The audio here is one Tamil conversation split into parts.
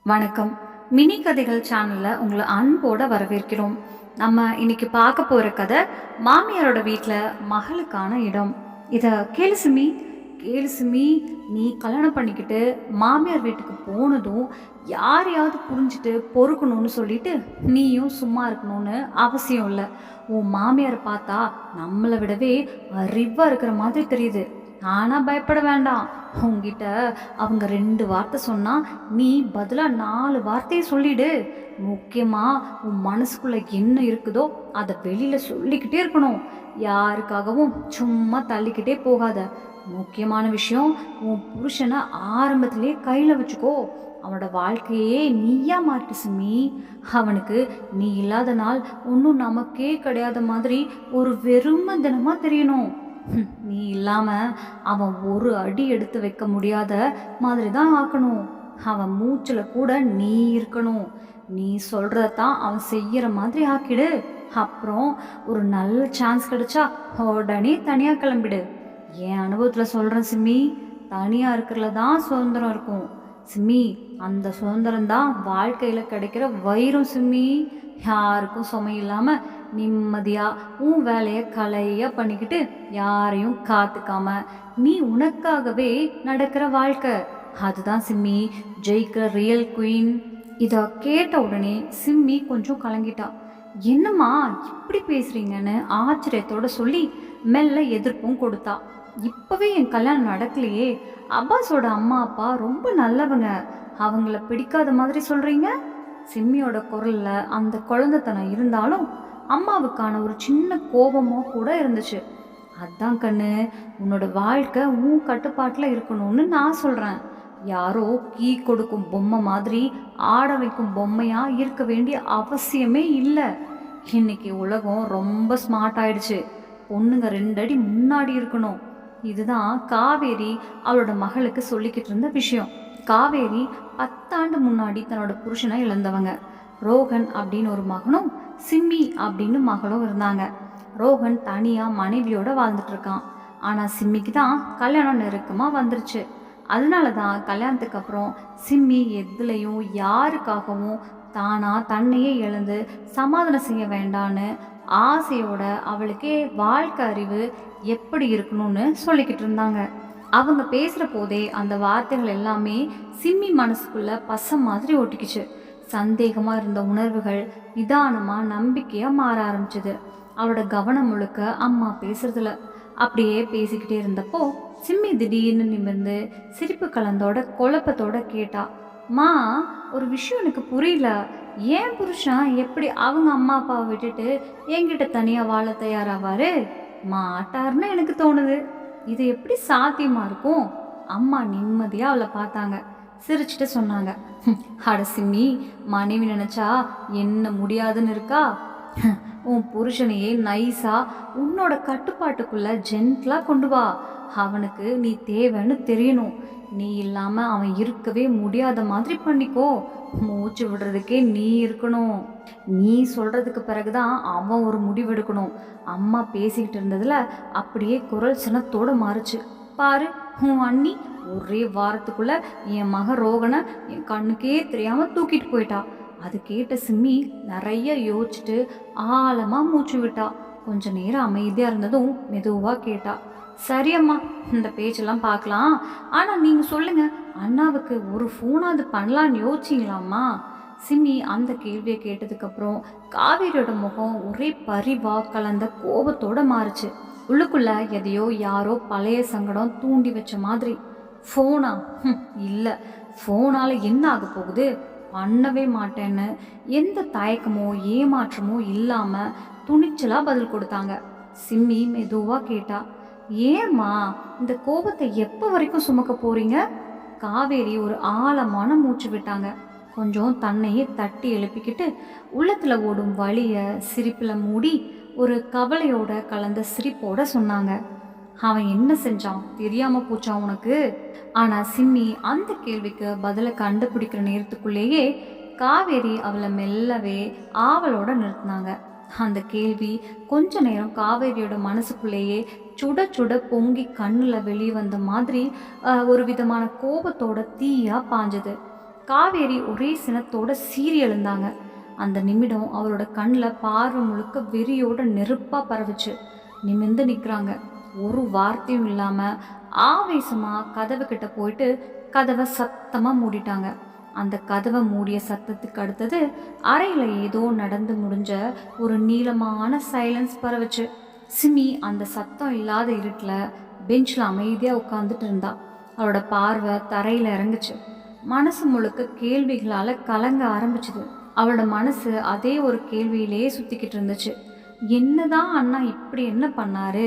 வணக்கம். மினி கதைகள் சேனலில் உங்களை அன்போடு வரவேற்கிறோம். நம்ம இன்னைக்கு பார்க்க போகிற கதை மாமியாரோட வீட்டில் மகளுக்கான இடம். இதை கேளு சிமி, கேளு சிமி. நீ கல்யாணம் பண்ணிக்கிட்டு மாமியார் வீட்டுக்கு போனதும் யாரையாவது புரிஞ்சுட்டு பொறுக்கணும்னு சொல்லிட்டு நீயும் சும்மா இருக்கணும்னு அவசியம் இல்லை. உன் மாமியாரை பார்த்தா நம்மளை விடவே அறிவாக இருக்கிற மாதிரி தெரியுது. ஆனால் பயப்பட வேண்டாம். உங்ககிட்ட அவங்க 2 வார்த்தை சொன்னால் நீ பதிலாக 4 வார்த்தையை சொல்லிடு. முக்கியமாக உன் மனசுக்குள்ளே என்ன இருக்குதோ அதை வெளியில் சொல்லிக்கிட்டே இருக்கணும். யாருக்காகவும் சும்மா தள்ளிக்கிட்டே போகாத. முக்கியமான விஷயம், உன் புருஷனை ஆரம்பத்திலே கையில் வச்சுக்கோ. அவனோட வாழ்க்கையே நீயா மாட்டு சிமி. அவனுக்கு நீ இல்லாத நாள் ஒன்றும் நமக்கே கிடையாத மாதிரி ஒரு வெறும தினமாக தெரியணும். நீ இல்லாம அவன் ஒரு அடி எடுத்து வைக்க முடியாத மாதிரி தான் ஆக்கணும். அவன் மூச்சுல கூட நீ இருக்கணும். நீ சொல்றதான் அவன் செய்யற மாதிரி ஆக்கிடு. அப்புறம் ஒரு நல்ல சான்ஸ் கிடைச்சா உடனே தனியா கிளம்பிடு. என் அனுபவத்துல சொல்றேன் சிம்மி, தனியா இருக்கிறதுல தான் சுதந்திரம் இருக்கும் சிம்மி. அந்த சுதந்திரம் தான் வாழ்க்கையில கிடைக்கிற வைரம் சிம்மி. யாருக்கும் சுமை இல்லாம நிம்மதியா உன் வேலையை கலையா பண்ணிக்கிட்டு யாரையும் காத்துக்காம நீ உனக்காகவே நடக்கிற வாழ்க்கை, அதுதான் சிம்மி ஜெயிக்கிற ரியல் குயின். இதை கேட்ட உடனே சிம்மி கொஞ்சம் கலங்கிட்டா. என்னம்மா இப்படி பேசுறீங்கன்னு ஆச்சரியத்தோட சொல்லி மெல்ல எதிர்ப்பும் கொடுத்தா. இப்பவே என் கல்யாணம் நடக்கலையே. அப்பாஸோட அம்மா அப்பா ரொம்ப நல்லவங்க, அவங்கள பிடிக்காத மாதிரி சொல்றீங்க. சிம்மியோட குரல்ல அந்த குழந்தைத்தனம் இருந்தாலும் அம்மாவுக்கான ஒரு சின்ன கோபமோ கூட இருந்துச்சு. அதான் கண்ணு, உன்னோட வாழ்க்கை உன் கட்டுப்பாட்டில் இருக்கணும்னு நான் சொல்கிறேன். யாரோ கீ கொடுக்கும் பொம்மை மாதிரி ஆட வைக்கும் பொம்மையா இருக்க வேண்டிய அவசியமே இல்லை. இன்னைக்கு உலகம் ரொம்ப ஸ்மார்ட் ஆயிடுச்சு. பொண்ணுங்க 2 அடி முன்னாடி இருக்கணும். இதுதான் காவேரி அவளோட மகளுக்கு சொல்லிக்கிட்டு இருந்த விஷயம். காவேரி 10 ஆண்டு முன்னாடி தன்னோட புருஷனை இழந்தவங்க. ரோகன் அப்படின்னு ஒரு மகனும் சிம்மி அப்படின்னு மகளும் இருந்தாங்க. ரோகன் தனியாக மனைவியோட வாழ்ந்துட்டு இருக்கான். ஆனால் சிம்மிக்கு தான் கல்யாணம் நெருக்கமாக வந்துருச்சு. அதனால தான் கல்யாணத்துக்கு அப்புறம் சிம்மி எதுலையும் யாருக்காகவும் தன்னையே இழந்து சமாதானம் செய்ய வேண்டான்னு ஆசையோட அவளுக்கே வாழ்க்கை அறிவு எப்படி இருக்கணும்னு சொல்லிக்கிட்டு இருந்தாங்க. அவங்க பேசுகிற போதே அந்த வார்த்தைகள் எல்லாமே சிம்மி மனசுக்குள்ள பசம் மாதிரி ஒட்டிக்கிச்சு. சந்தேகமாக இருந்த உணர்வுகள் நிதானமாக நம்பிக்கையாக மாற ஆரம்பிச்சது. அவளோட கவனம் முழுக்க அம்மா பேசுறதுல. அப்படியே பேசிக்கிட்டே இருந்தப்போ சிம்மி திடீர்னு நிமிர்ந்து சிரிப்பு கலந்தோட குழப்பத்தோட கேட்டா, மா, ஒரு விஷயம் எனக்கு புரியல. ஏன் புருஷன் எப்படி அவங்க அம்மா அப்பாவை விட்டுட்டு என்கிட்ட தனியாக வாழ தயாராவாரு? மாட்டாருன்னு எனக்கு தோணுது. இது எப்படி சாத்தியமா இருக்கும்? அம்மா நிம்மதியாக அவளை பார்த்தாங்க. சிரிச்சுட்டு சொன்னாங்க, அட சிம்மி, மனைவி நினைச்சா என்ன முடியாதுன்னு இருக்கா? உன் புருஷனையே நைஸா உன்னோட கட்டுப்பாட்டுக்குள்ள ஜென்ட்லா கொண்டு வா. அவனுக்கு நீ தேவைன்னு தெரியணும். நீ இல்லாம அவன் இருக்கவே முடியாத மாதிரி பண்ணிக்கோ. மூச்சு விடுறதுக்கே நீ இருக்கணும். நீ சொல்றதுக்கு பிறகுதான் அவன் ஒரு முடிவெடுக்கணும். அம்மா பேசிக்கிட்டு இருந்ததுல அப்படியே குரல் சினத்தோட மாறுச்சு. பாரு, உன் அண்ணி ஒரே வாரத்துக்குள்ள என் மக ரோகனை என் கண்ணுக்கே தெரியாம தூக்கிட்டு போயிட்டா. அது கேட்ட சிம்மி நிறைய யோசிச்சுட்டு ஆழமா மூச்சு விட்டா. கொஞ்ச நேரம் அமைதியா இருந்ததும் மெதுவா கேட்டா, சரியம்மா, இந்த பேச்செல்லாம் பார்க்கலாம். ஆனா நீங்க சொல்லுங்க, அண்ணாவுக்கு ஒரு ஃபோனாவது பண்ணலான்னு யோசிச்சிங்களாம்மா? சிம்மி அந்த கேள்வியை கேட்டதுக்கப்புறம் காவேரியோட முகம் ஒரே பரிவா கலந்த கோபத்தோட மாறுச்சு. உள்ளுக்குள்ள எதையோ யாரோ பழைய சங்கடம் தூண்டி வச்ச மாதிரி. ஃபோனா? இல்லை, ஃபோனால் என்ன ஆக போகுது? பண்ணவே மாட்டேன்னு எந்த தயக்கமோ ஏமாற்றமோ இல்லாமல் துணிச்சலாக பதில் கொடுத்தாங்க. சிம்மி மெதுவாக கேட்டா, ஏம்மா இந்த கோபத்தை எப்போ வரைக்கும் சுமக்க போறீங்க? காவேரி ஒரு ஆழமான மூச்சு விட்டாங்க. கொஞ்சம் தன்னையே தட்டி எழுப்பிக்கிட்டு உள்ளத்தில் ஓடும் வலியை சிரிப்பில் மூடி ஒரு கவலையோட கலந்த சிரிப்போட சொன்னாங்க, அவன் என்ன செஞ்சான் தெரியாம போச்சான் உனக்கு? ஆனா சிம்மி அந்த கேள்விக்கு பதிலை கண்டுபிடிக்கிற நேரத்துக்குள்ளேயே காவேரி அவளை மெல்லவே ஆவலோட நிறுத்தினாங்க. அந்த கேள்வி கொஞ்ச நேரம் காவேரியோட மனசுக்குள்ளேயே சுட சுட பொங்கி கண்ணுல வெளியே வந்த மாதிரி ஒரு விதமான கோபத்தோட தீயா பாஞ்சது. காவேரி ஒரே சினத்தோட சீறி எழுந்தாங்க. அந்த நிமிடம் அவரோட கண்ணில் பார்வை முழுக்க வெறியோட நெருப்பாக பரவுச்சு. நிமிர்ந்து நிற்கிறாங்க. ஒரு வார்த்தையும் இல்லாமல் ஆவேசமாக கதவு கிட்ட போயிட்டு கதவை சத்தமாக மூடிட்டாங்க. அந்த கதவை மூடிய சத்தத்துக்கு அடுத்தது அறையில் ஏதோ நடந்து முடிஞ்ச ஒரு நீளமான சைலன்ஸ் பரவுச்சு. சிமி அந்த சத்தம் இல்லாத இருட்டில் பெஞ்சில் அமைதியாக உட்காந்துட்டு இருந்தா. அவளோட பார்வை தரையில் இறங்குச்சு. மனசு முழுக்க கேள்விகளால் கலங்க ஆரம்பிச்சுது. அவளோட மனசு அதே ஒரு கேள்வியிலேயே சுற்றிக்கிட்டு இருந்துச்சு. என்னதான் அண்ணா இப்படி என்ன பண்ணாரு?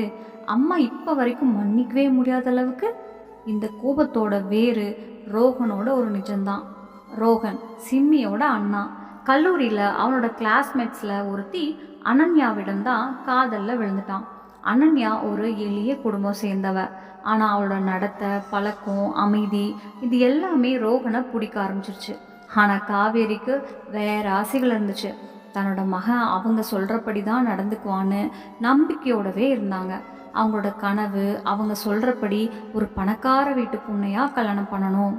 அம்மா இப்போ வரைக்கும் மன்னிக்கவே முடியாத அளவுக்கு. இந்த கோபத்தோட வேறு ரோஹனோட ஒரு நிஜம்தான். ரோஹன் சிம்மியோட அண்ணா. கல்லூரியில் அவனோட கிளாஸ்மேட்ஸில் ஒருத்தி அனன்யாவிடம்தான் காதலில் விழுந்துட்டான். அனன்யா ஒரு எளிய குடும்பம் சேர்ந்தவ. ஆனால் அவளோட நடத்தை, பழக்கம், அமைதி இது எல்லாமே ரோஹனை பிடிக்க ஆரம்பிச்சிருச்சு. ஆனால் காவேரிக்கு வேற ஆசைகள் இருந்துச்சு. தன்னோட மகன் அவங்க சொல்கிறபடி தான் நடந்துக்குவான்னு நம்பிக்கையோடவே இருந்தாங்க. அவங்களோட கனவு அவங்க சொல்கிறபடி ஒரு பணக்கார வீட்டு பொண்ணையாக கல்யாணம் பண்ணணும்.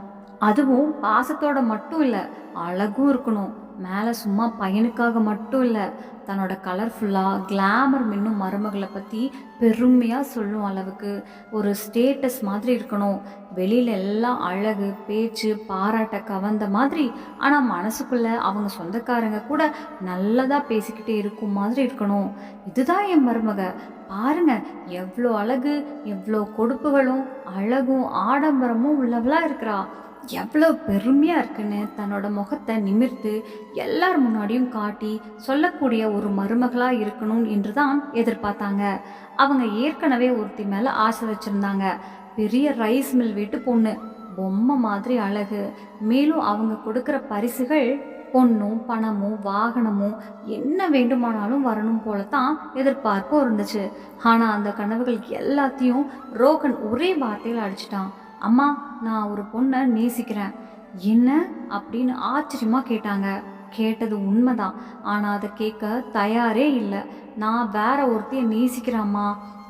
அதுவும் பாசத்தோட மட்டும் இல்லை, அழகும் இருக்கணும். மேலே சும்மா பையனுக்காக மட்டும் இல்லை, தன்னோட கலர்ஃபுல்லாக கிளாமர் மின்னும் மருமகளை பற்றி பெருமையாக சொல்லும் அளவுக்கு ஒரு ஸ்டேட்டஸ் மாதிரி இருக்கணும். வெளியில் எல்லாம் அழகு, பேச்சு, பாராட்ட கவர்ந்த மாதிரி, ஆனால் மனசுக்குள்ளே அவங்க சொந்தக்காரங்க கூட நல்லதாக பேசிக்கிட்டே இருக்கும் மாதிரி இருக்கணும். இதுதான் என் மருமக. பாருங்க, எவ்வளோ அழகு, எவ்வளோ கொடுப்புகளும் அழகும் ஆடம்பரமும் உள்ளவளாக இருக்கிறா, எவ்வளோ பெருமையாக இருக்குன்னு தன்னோட முகத்தை நிமிர்த்து எல்லார் முன்னாடியும் காட்டி சொல்லக்கூடிய ஒரு மருமகளாக இருக்கணும் என்று தான் எதிர்பார்த்தாங்க. அவங்க ஏற்கனவே ஒருத்தி மேலே ஆசை வச்சுருந்தாங்க. பெரிய ரைஸ் மில் வீட்டு பொண்ணு, பொம்மை மாதிரி அழகு. மேலும் அவங்க கொடுக்குற பரிசுகள் பொண்ணும் பணமும் வாகனமும் என்ன வேண்டுமானாலும் வரணும் போல தான் எதிர்பார்ப்பும் இருந்துச்சு. ஆனால் அந்த கனவுகள் எல்லாத்தையும் ரோகன் ஒரே வார்த்தையில் அடிச்சிட்டான். அம்மா, நான் ஒரு பொண்ணை நேசிக்கிறேன். என்ன அப்படின்னு ஆச்சரியமாக கேட்டாங்க. கேட்டது உண்மைதான், ஆனால் அதை கேட்க தயாரே இல்லை. நான் வேற ஒருத்தையை நேசிக்கிறேம்மா,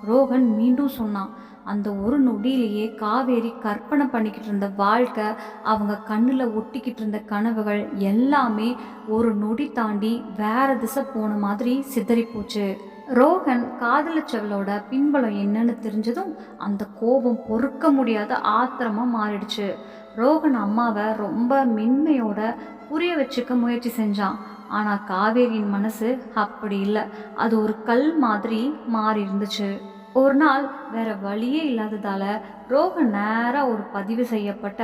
ரோகன் மீண்டும் சொன்னான். அந்த ஒரு நொடியிலேயே காவேரி கற்பனை பண்ணிக்கிட்டு இருந்த வாழ்க்கை, அவங்க கண்ணில் ஒட்டிக்கிட்டு இருந்த கனவுகள் எல்லாமே ஒரு நொடி தாண்டி வேற திசை போன மாதிரி சிதறி போச்சு. ரோகன் காதலிச்சவளோட பின்பலம் என்னன்னு தெரிஞ்சதும் அந்த கோபம் பொறுக்க முடியாத ஆத்திரமா மாறிடுச்சு. ரோகன் அம்மாவை ரொம்ப மென்மையோட புரிய வச்சுக்க முயற்சி செஞ்சான். ஆனால் காவேரியின் மனசு அப்படி இல்லை, அது ஒரு கல் மாதிரி மாறி இருந்துச்சு. ஒரு நாள் வேற வழியே இல்லாததால ரோகன் நேராக ஒரு பதிவு செய்யப்பட்ட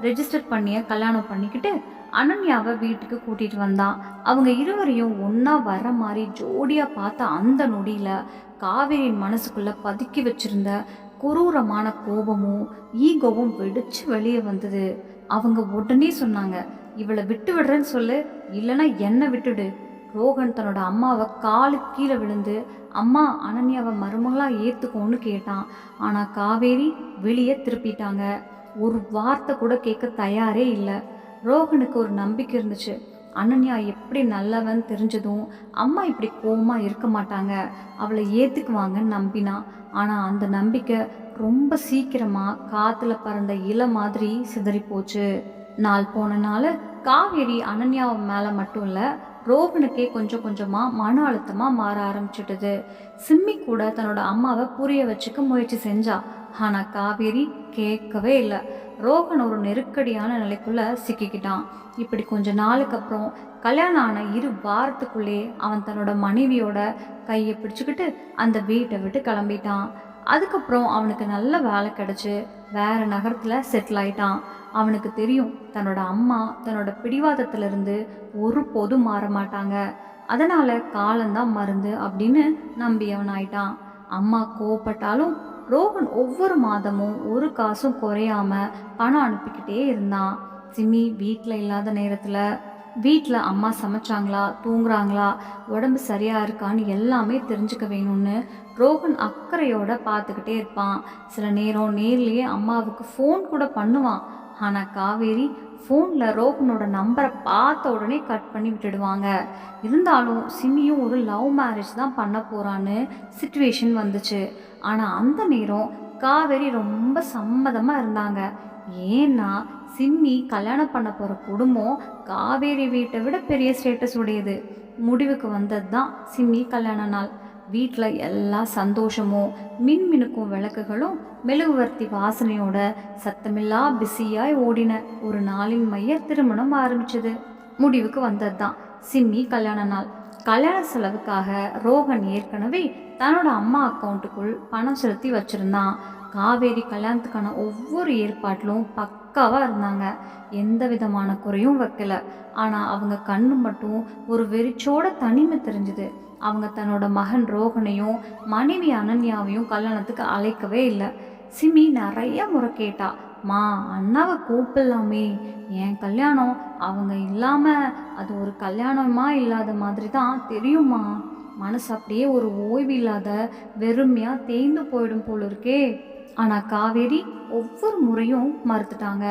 ரெஜிஸ்டர் பண்ணிய கல்யாணம் பண்ணிக்கிட்டு அனன்யாவை வீட்டுக்கு கூட்டிகிட்டு வந்தான். அவங்க இருவரையும் ஒன்றா வர மாதிரி ஜோடியாக பார்த்த அந்த நொடியில் காவேரியின் மனசுக்குள்ளே பதுக்கி வச்சிருந்த குரூரமான கோபமும் ஈகோவும் வெடிச்சு வெளியே வந்தது. அவங்க உடனே சொன்னாங்க, இவளை விட்டு விடுறேன்னு சொல்லு, இல்லைன்னா என்னை விட்டுடு. ரோகன் தன்னோட அம்மாவை காலுக்கு கீழே விழுந்து, அம்மா அனன்யாவை மருமகளாக ஏற்றுக்கோன்னு கேட்டான். ஆனால் காவேரி வெளியே திருப்பிட்டாங்க. ஒரு வார்த்தை கூட கேட்க தயாரே இல்லை. ரோகனுக்கு ஒரு நம்பிக்கை இருந்துச்சு. அனன்யா எப்படி நல்லவன் தெரிஞ்சதும் அம்மா இப்படி கோவமாக இருக்க மாட்டாங்க, அவளை ஏற்றுக்குவாங்கன்னு நம்பினான். ஆனால் அந்த நம்பிக்கை ரொம்ப சீக்கிரமாக காற்றுல பறந்த இலை மாதிரி சிதறி போச்சு. நாள் போன நாள் காவேரி அனன்யாவை மேலே மட்டும் இல்லை, ரோகனுக்கே கொஞ்சம் கொஞ்சமாக மன அழுத்தமாக மாற ஆரம்பிச்சிட்டது. சிம்மி கூட தன்னோட அம்மாவை புரிய வச்சுக்க முயற்சி செஞ்சா. ஆனால் காவேரி கேட்கவே இல்லை. ரோகன் ஒரு நெருக்கடியான நிலைக்குள்ளே சிக்கிக்கிட்டான். இப்படி கொஞ்ச நாளுக்கு அப்புறம் கல்யாணம் ஆன 2 வாரத்துக்குள்ளே அவன் தன்னோட மனைவியோட கையை பிடிச்சிக்கிட்டு அந்த வீட்டை விட்டு கிளம்பிட்டான். அதுக்கப்புறம் அவனுக்கு நல்ல வேலை கிடச்சி வேற நகரத்தில் செட்டில் ஆயிட்டான். அவனுக்கு தெரியும், தன்னோட அம்மா தன்னோட பிடிவாதத்திலிருந்து ஒருபோதும் மாற மாட்டாங்க. அதனால் காலந்தான் மருந்து அப்படின்னு நம்பியவன் ஆயிட்டான். அம்மா கோவப்பட்டாலும் ரோகன் ஒவ்வொரு மாதமும் ஒரு காசும் குறையாம பணம் அனுப்பிக்கிட்டே இருந்தான். சிமி வீட்டில் இல்லாத நேரத்தில் வீட்டில் அம்மா சமைச்சாங்களா, தூங்குறாங்களா, உடம்பு சரியாக இருக்கான்னு எல்லாமே தெரிஞ்சுக்க வேணும்னு ரோகன் அக்கறையோட பார்த்துக்கிட்டே இருப்பான். சில நேரம் நேர்லேயே அம்மாவுக்கு ஃபோன் கூட பண்ணுவான். ஆனால் காவேரி ஃபோனில் ரோகனோட நம்பரை பார்த்த உடனே கட் பண்ணி விட்டுடுவாங்க. இருந்தாலும் சிமியும் ஒரு லவ் மேரேஜ் தான் பண்ண போகிறான்னு சிச்சுவேஷன் வந்துச்சு. ஆனால் அந்த நேரம் காவேரி ரொம்ப சம்மதமாக இருந்தாங்க. ஏன்னா சிம்மி கல்யாணம் பண்ண போகிற குடும்பம் காவேரி வீட்டை விட பெரிய ஸ்டேட்டஸ் உடையது. முடிவுக்கு வந்தது தான் சிம்மி கல்யாண நாள். வீட்டில் எல்லா சந்தோஷமும் மின்மினுக்கும் விளக்குகளும் மெழுகுவர்த்தி வாசனையோட சத்தமில்லா பிஸியாய் ஓடின. ஒரு நாளின் மைய திருமணம் ஆரம்பிச்சது. முடிவுக்கு வந்தது தான் சிம்மி கல்யாண நாள். கல்யாண செலவுக்காக ரோஹன் ஏற்கனவே தன்னோட அம்மா அக்கௌண்ட்டுக்குள் பணம் செலுத்தி வச்சிருந்தான். காவேரி கல்யாணத்துக்கான ஒவ்வொரு ஏற்பாட்டிலும் பக்காவாக இருந்தாங்க. எந்த விதமான குறையும் வைக்கல. ஆனால் அவங்க கண்ணு மட்டும் ஒரு வெறிச்சோட தனிமை தெரிஞ்சுது. அவங்க தன்னோட மகன் ரோஹனையும் மனைவி அனன்யாவையும் கல்யாணத்துக்கு அழைக்கவே இல்லை. சிமி நிறைய முறை கேட்டா, மா அண்ணாவை கூப்பிடலாமே, என் கல்யாணம் அவங்க இல்லாமல் அது ஒரு கல்யாணமா இல்லாத மாதிரி தான் தெரியுமா, மனசு அப்படியே ஒரு ஓய்வு இல்லாத வெறுமையாக தேய்ந்து போயிடும் போல இருக்கே. ஆனால் காவேரி ஒவ்வொரு முறையும் மறுத்துட்டாங்க.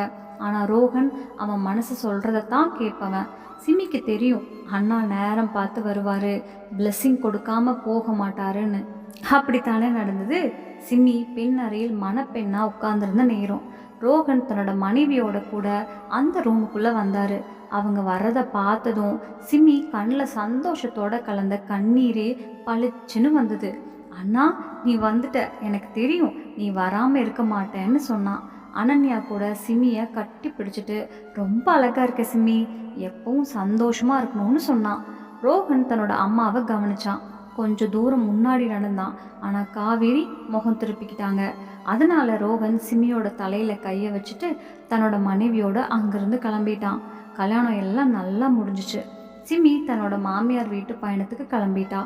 ஆனால் ரோஹன் அவன் மனசு சொல்கிறதான் கேட்பவன். சிமிக்கு தெரியும் அண்ணா நேரம் பார்த்து வருவார், பிளெஸ்ஸிங் கொடுக்காம போக மாட்டாருன்னு. அப்படித்தானே நடந்தது. சிமி பெண் அறையில் மணப்பெண்ணாக உட்கார்ந்துருந்த நேரம் ரோஹன் தன்னோட மனைவியோட கூட அந்த ரூமுக்குள்ளே வந்தார். அவங்க வர்றதை பார்த்ததும் சிமி கண்ணில் சந்தோஷத்தோட கலந்த கண்ணீரே பளிச்சுன்னு வந்தது. அண்ணா நீ வந்துட்ட, எனக்கு தெரியும் நீ வராமல் இருக்க மாட்டேன்னு சொன்னான். அனன்யா கூட சிமியை கட்டி பிடிச்சிட்டு, ரொம்ப அழகா இருக்க சிமி, எப்பவும் சந்தோஷமா இருக்கணும்னு சொன்னான். ரோஹன் தன்னோட அம்மாவை கவனிச்சான். கொஞ்சம் தூரம் முன்னாடி நடந்தான். ஆனால் காவேரி முகம் திருப்பிக்கிட்டாங்க. அதனால ரோஹன் சிமியோட தலையில கையை வச்சுட்டு தன்னோட மனைவியோட அங்கிருந்து கிளம்பிட்டான். கல்யாணம் எல்லாம் நல்லா முடிஞ்சிச்சு. சிமி தன்னோட மாமியார் வீட்டு பயணத்துக்கு கிளம்பிட்டா.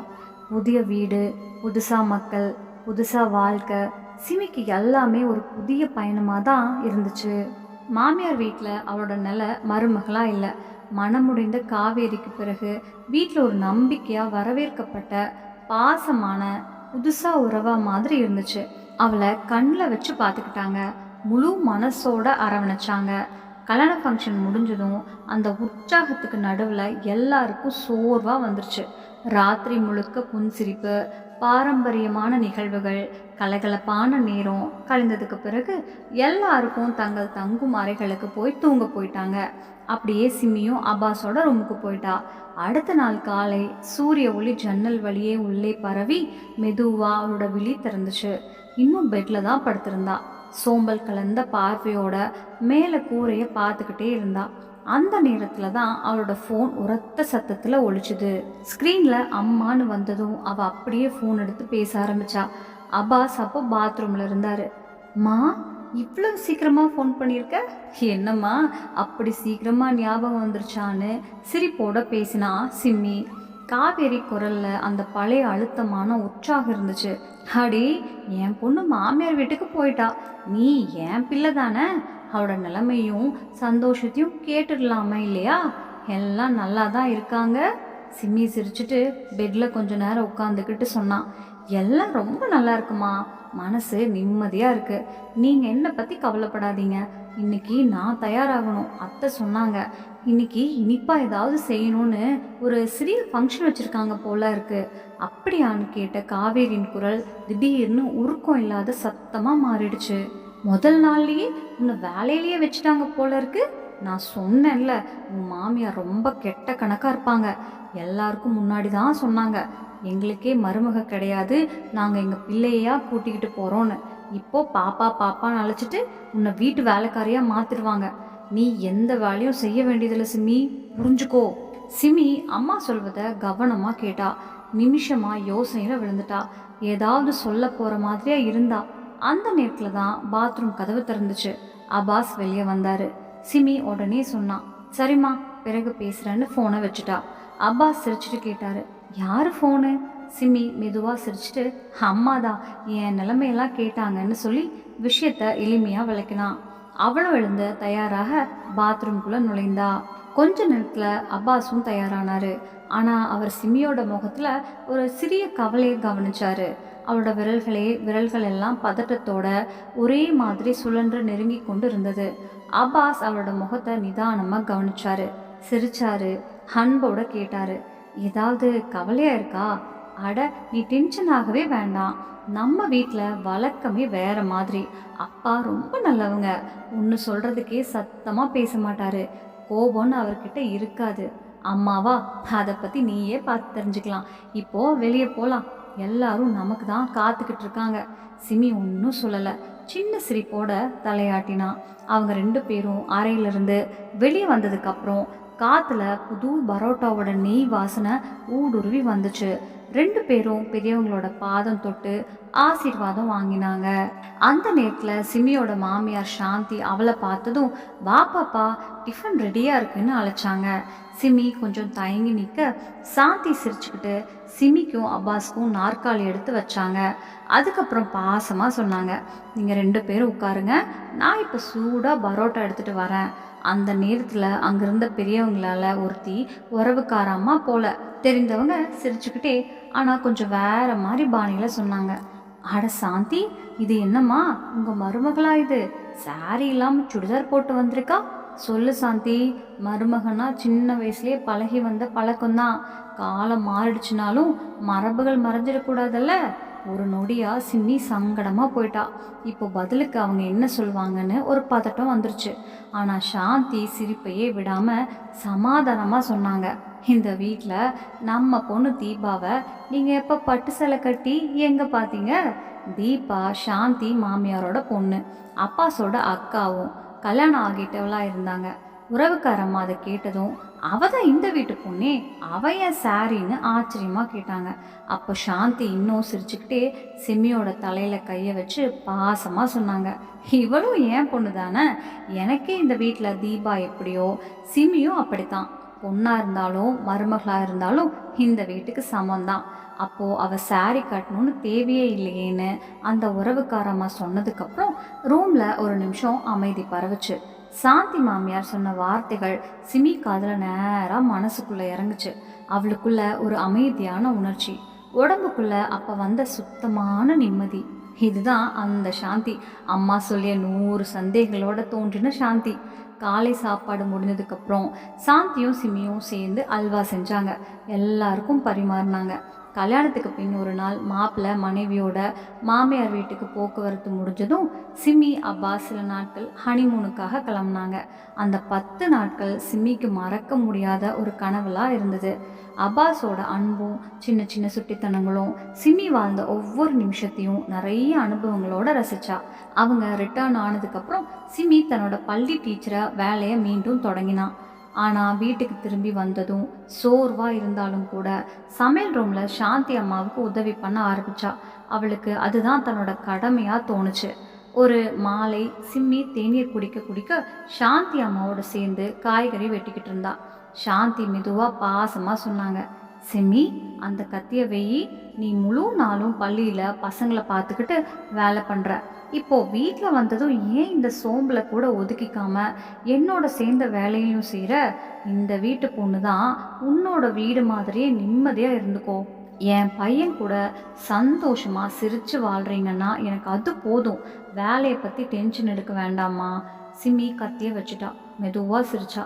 புதிய வீடு, புதுசா மக்கள், புதுசா வாழ்க்கை. சிமிக்கு எல்லாமே ஒரு புதிய பயணமாக தான் இருந்துச்சு. மாமியார் வீட்டில் அவளோட நிலை மருமகளாக இல்லை. மனமுடிந்த காவேரிக்கு பிறகு வீட்டில் ஒரு நம்பிக்கையாக வரவேற்கப்பட்ட பாசமான புதுசாக உறவா மாதிரி இருந்துச்சு. அவளை கண்ணில் வச்சு பார்த்துக்கிட்டாங்க. முழு மனசோட அரவணைச்சாங்க. கல்யாண ஃபங்க்ஷன் முடிஞ்சதும் அந்த உற்சாகத்துக்கு நடுவில் எல்லாருக்கும் சோர்வாக வந்துருச்சு. ராத்திரி முழுக்க புன்சிரிப்பு, பாரம்பரியமான நிகழ்வுகள், கலகலப்பான நேரம் கழிந்ததுக்கு பிறகு எல்லாருக்கும் தங்கள் தங்கும் அறைகளுக்கு போய் தூங்க போயிட்டாங்க. அப்படியே சிம்மியும் அப்பாஸோட ரூமுக்கு போயிட்டா. அடுத்த நாள் காலை சூரிய ஒளி ஜன்னல் வழியே உள்ளே பரவி மெதுவாக அவளோட விழி திறந்துச்சு. இன்னும் பெட்டில் தான் படுத்திருந்தா. சோம்பல் கலந்த பார்வையோட மேலே கூரையை பார்த்துக்கிட்டே இருந்தா. அந்த நேரத்தில் தான் அவளோட ஃபோன் உரத்த சத்தத்தில் ஒழிச்சுது. ஸ்க்ரீனில் அம்மானு வந்ததும் அவள் அப்படியே ஃபோன் எடுத்து பேச ஆரம்பிச்சா. அப்பாஸ் அப்போ பாத்ரூமில் இருந்தார். மா, இவ்வளவு சீக்கிரமாக ஃபோன் பண்ணியிருக்க? என்னம்மா அப்படி சீக்கிரமாக ஞாபகம் வந்துருச்சான்னு சிரிப்போட பேசினா சிம்மி. காவேரி குரலில் அந்த பழைய அழுத்தமான உற்சாகம் இருந்துச்சு. அடி, என் பொண்ணு மாமியார் வீட்டுக்கு போயிட்டா, நீ என் பிள்ளை தானே, அவளோட நிலைமையும் சந்தோஷத்தையும் கேட்டுடலாமா இல்லையா? எல்லாம் நல்லா தான் இருக்காங்க. சிம்மி சிரிச்சுட்டு பெட்டில் கொஞ்ச நேரம் உட்காந்துக்கிட்டு சொன்னான். எல்லாம் ரொம்ப நல்லா இருக்குமா, மனசு நிம்மதியாக இருக்குது. நீங்கள் என்னை பற்றி கவலைப்படாதீங்க. இன்னைக்கு நான் தயாராகணும், அத்தை சொன்னாங்க. இன்னைக்கு இனிப்பாக ஏதாவது செய்யணும்னு ஒரு சிறிய ஃபங்க்ஷன் வச்சுருக்காங்க போல இருக்குது. அப்படியான்னு கேட்ட காவேரியின் குரல் திடீர்னு உருக்கம் இல்லாத சத்தமாக மாறிடுச்சு. முதல் நாள்லேயே உன்னை வேலையிலேயே வச்சுட்டாங்க போல இருக்கு. நான் சொன்னேன்ல, உன் மாமியார் ரொம்ப கெட்ட கணக்காக இருப்பாங்க. எல்லாருக்கும் முன்னாடி தான் சொன்னாங்க, எங்களுக்கே மருமக கிடையாது, நாங்கள் எங்கள் பிள்ளையா கூட்டிக்கிட்டு போகிறோன்னு. இப்போ பாப்பா பாப்பான்னு அழைச்சிட்டு உன்னை வீட்டு வேலைக்காரியாக மாற்றிடுவாங்க. நீ எந்த வேலையும் செய்ய வேண்டியதில்லை சிமி, புரிஞ்சுக்கோ. சிமி அம்மா சொல்வதை கவனமாக கேட்டா. நிமிஷமாக யோசனையில் விழுந்துட்டா. ஏதாவது சொல்ல போகிற மாதிரியா இருந்தா. அந்த நேரத்தில் தான் பாத்ரூம் கதவு திறந்துச்சு. அப்பாஸ் வெளியே வந்தார். சிமி உடனே சொன்னான், சரிம்மா பிறகு பேசுகிறேன்னு ஃபோனை வச்சுட்டா. அப்பாஸ் சிரிச்சுட்டு கேட்டார், யார் ஃபோனு? சிமி மெதுவாக சிரிச்சுட்டு, அம்மா தான், என் நிலைமையெல்லாம் கேட்டாங்கன்னு சொல்லி விஷயத்த எளிமையாக விளக்கினான். அவளும் எழுந்து தயாராக பாத்ரூம்குள்ளே நுழைந்தா. கொஞ்ச நேரத்தில் அப்பாஸும் தயாரானார். ஆனால் அவர் சிமியோட முகத்தில் ஒரு சிறிய கவலையை கவனிச்சார். அவளோட விரல்கள் எல்லாம் பதட்டத்தோட ஒரே மாதிரி சுழன்று நெருங்கி கொண்டு இருந்தது. அப்பாஸ் அவளோட முகத்தை நிதானமாக கவனிச்சாரு, சிரிச்சாரு, அன்போட கேட்டாரு, ஏதாவது கவலையா இருக்கா? அட நீ டென்ஷன் ஆகவே வேண்டாம். நம்ம வீட்டில் வழக்கமே வேற மாதிரி. அப்பா ரொம்ப நல்லவங்க. ஒன்று சொல்றதுக்கே சத்தமாக பேச மாட்டாரு. கோபம்னு அவர்கிட்ட இருக்காது. அம்மாவா, அதை பற்றி நீயே பார்த்து தெரிஞ்சுக்கலாம். இப்போ வெளியே போகலாம். எல்லாரும் நமக்கு தான் காத்துக்கிட்டு இருக்காங்க. சிமி ஒன்றும் சொல்லலை. சின்ன சிரிப்போட தலையாட்டினா. அவங்க 2 பேரும் அறையிலிருந்து வெளியே வந்ததுக்கப்புறம் காற்றுல புது பரோட்டாவோட நெய் வாசனை ஊடுருவி வந்துச்சு. 2 பேரும் பெரியவங்களோட பாதம் தொட்டு ஆசீர்வாதம் வாங்கினாங்க. அந்த நேரத்தில் சிமியோட மாமியார் சாந்தி அவளை பார்த்ததும், வா பாப்பா, டிஃபன் ரெடியாக இருக்குன்னு அழைச்சாங்க. சிமி கொஞ்சம் தயங்கி நிற்க சாந்தி சிரிச்சுக்கிட்டு சிமிக்கும் அப்பாஸ்க்கும் நாற்காலி எடுத்து வச்சாங்க. அதுக்கப்புறம் பாசமாக சொன்னாங்க, நீங்கள் 2 பேரும் உட்காருங்க, நான் இப்போ சூடாக பரோட்டா எடுத்துகிட்டு வரேன். அந்த நேரத்தில் அங்கிருந்த பெரியவங்களால ஒருத்தி உறவுக்காரம்மா போல தெரிந்தவங்க சிரிச்சுக்கிட்டே ஆனால் கொஞ்சம் வேற மாதிரி பாணியில் சொன்னாங்க, அட சாந்தி, இது என்னம்மா உங்கள் மருமகளா? இது சாரி இல்லாமல் சுடிதார் போட்டு வந்திருக்கா? சொல்லு சாந்தி. மருமகனா சின்ன வயசுலேயே பழகி வந்த பழக்கம்தான். காலம் மாறிடுச்சுனாலும் மரபுகள் மறைஞ்சிடக்கூடாதல்ல. ஒரு நொடியா சின்னி சங்கடமாக போயிட்டா. இப்போ பதிலுக்கு அவங்க என்ன சொல்லுவாங்கன்னு ஒரு பதட்டம் வந்துருச்சு. ஆனால் சாந்தி சிரிப்பையே விடாமல் சமாதானமாக சொன்னாங்க, இந்த வீட்டில் நம்ம பொண்ணு தீபாவை நீங்கள் எப்போ பட்டு சேலை கட்டி எங்கே பார்த்தீங்க? தீபா சாந்தி மாமியாரோட பொண்ணு, அப்பாஸோட அக்காவும் கல்யாணம் ஆகிட்டவளாக இருந்தாங்க. உறவுக்காரம்மா அதை கேட்டதும், அவ தான் இந்த வீட்டு பொண்ணே, அவ ஏன் சாரின்னு ஆச்சரியமாக கேட்டாங்க. அப்போ சாந்தி இன்னும் சிரிச்சுக்கிட்டே சிமியோட தலையில் கையை வச்சு பாசமாக சொன்னாங்க, இவளும் ஏன் பொண்ணு தானே. எனக்கே இந்த வீட்டில் தீபா எப்படியோ சிமியும் அப்படித்தான். பொண்ணாக இருந்தாலும் மருமகளாக இருந்தாலும் இந்த வீட்டுக்கு சமம்தான். அப்போது அவள் சாரி கட்டணும்னு தேவையே இல்லையேன்னு அந்த உறவுக்காரம்மா சொன்னதுக்கப்புறம் ரூமில் ஒரு நிமிஷம் அமைதி பரவுச்சு. சாந்தி மாமியார் சொன்ன வார்த்தைகள் சிமி காதில் நேராக மனசுக்குள்ளே இறங்குச்சு. அவளுக்குள்ள ஒரு அமைதியான உணர்ச்சி, உடம்புக்குள்ள அப்போ வந்த சுத்தமான நிம்மதி. இதுதான் அந்த சாந்தி. அம்மா சொல்லிய 100 சந்தேகங்களோட தோன்றின சாந்தி. காலை சாப்பாடு முடிஞ்சதுக்கப்புறம் சாந்தியும் சிமியும் சேர்ந்து அல்வா செஞ்சாங்க. எல்லாருக்கும் பரிமாறினாங்க. கல்யாணத்துக்கு பின் ஒரு நாள் மாப்பிள்ளை மனைவியோட மாமியார் வீட்டுக்கு போக்குவரத்து முடிஞ்சதும் சிமி அப்பாஸ் சில நாட்கள் ஹனிமூனுக்காக கிளம்புனாங்க. அந்த 10 நாட்கள் சிமிக்கு மறக்க முடியாத ஒரு கனவுலாம் இருந்தது. அப்பாஸோட அன்பும் சின்ன சின்ன சுட்டித்தனங்களும் சிமி வாழ்ந்த ஒவ்வொரு நிமிஷத்தையும் நிறைய அனுபவங்களோட ரசிச்சா. அவங்க ரிட்டர்ன் ஆனதுக்கப்புறம் சிமி தன்னோட பள்ளி டீச்சரை வேலையை மீண்டும் தொடங்கினான். ஆனால் வீட்டுக்கு திரும்பி வந்ததும் சோர்வாக இருந்தாலும் கூட சமையல் ரூமில் சாந்தி அம்மாவுக்கு உதவி பண்ண ஆரம்பித்தா. அவளுக்கு அதுதான் தன்னோட கடமையாக தோணுச்சு. ஒரு மாலை சிம்மி தேநீர் குடிக்க குடிக்க சாந்தி அம்மாவோட சேர்ந்து காய்கறி வெட்டிக்கிட்டு இருந்தா. சாந்தி மெதுவாக பாசமாக சொன்னாங்க, சிம்மி, அந்த கத்தியை வெயி. நீ முழு நாளும் பள்ளியில் பசங்களை பார்த்துக்கிட்டு வேலை பண்ணுற. இப்போது வீட்டில் வந்ததும் ஏன் இந்த சோம்பில் கூட ஒதுக்கிக்காம என்னோட சேர்ந்த வேலையும் செய்கிற? இந்த வீட்டு பொண்ணு தான், உன்னோட வீடு மாதிரியே நிம்மதியாக இருந்துக்கோ. என் பையன் கூட சந்தோஷமாக சிரித்து வாழ்கிறீங்கன்னா எனக்கு அது போதும். வேலையை பற்றி டென்ஷன் எடுக்க வேண்டாமா. சிம்மி கத்தியை வச்சுட்டா. மெதுவாக சிரிச்சா,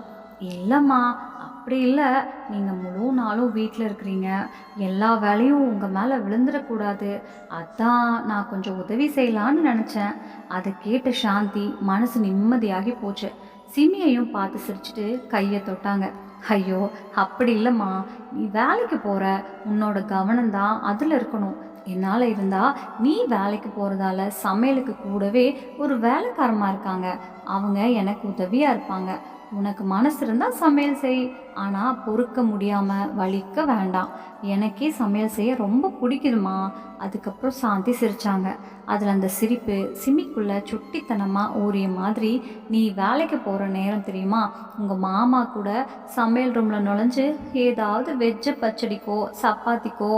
இல்லைம்மா, அப்படி இல்லை. நீங்கள் முழு நாளும் வீட்டில் இருக்கிறீங்க, எல்லா வேலையும் உங்கள் மேலே விழுந்துடக்கூடாது. அதான் நான் கொஞ்சம் உதவி செய்யலான்னு நினச்சேன். அதை கேட்ட சாந்தி மனசு நிம்மதியாகி போச்சு. சிமியையும் பார்த்து சிரிச்சுட்டு கையை தொட்டாங்க. ஐயோ, அப்படி இல்லைம்மா, நீ வேலைக்கு போகிற, உன்னோட கவனம்தான் அதில் இருக்கணும். என்னால் இருந்தால் நீ வேலைக்கு போகிறதால சமையலுக்கு கூடவே ஒரு வேலைக்காரமாக இருக்காங்க, அவங்க எனக்கு உதவியாக இருப்பாங்க. உனக்கு மனசு இருந்தால் சமையல் செய், ஆனால் பொறுக்க முடியாமல் வலிக்க வேண்டாம். எனக்கே சமையல் செய்ய ரொம்ப பிடிக்குதுமா. அதுக்கப்புறம் சாந்தி சிரித்தாங்க. அதில் அந்த சிரிப்பு சிமிக்குள்ளே சுட்டித்தனமாக ஊறிய மாதிரி. நீ வேலைக்கு போகிற நேரம் தெரியுமா, உங்கள் மாமா கூட சமையல் ரூமில் நுழைஞ்சு ஏதாவது வெஜ்ஜு பச்சடிக்கோ சப்பாத்திக்கோ.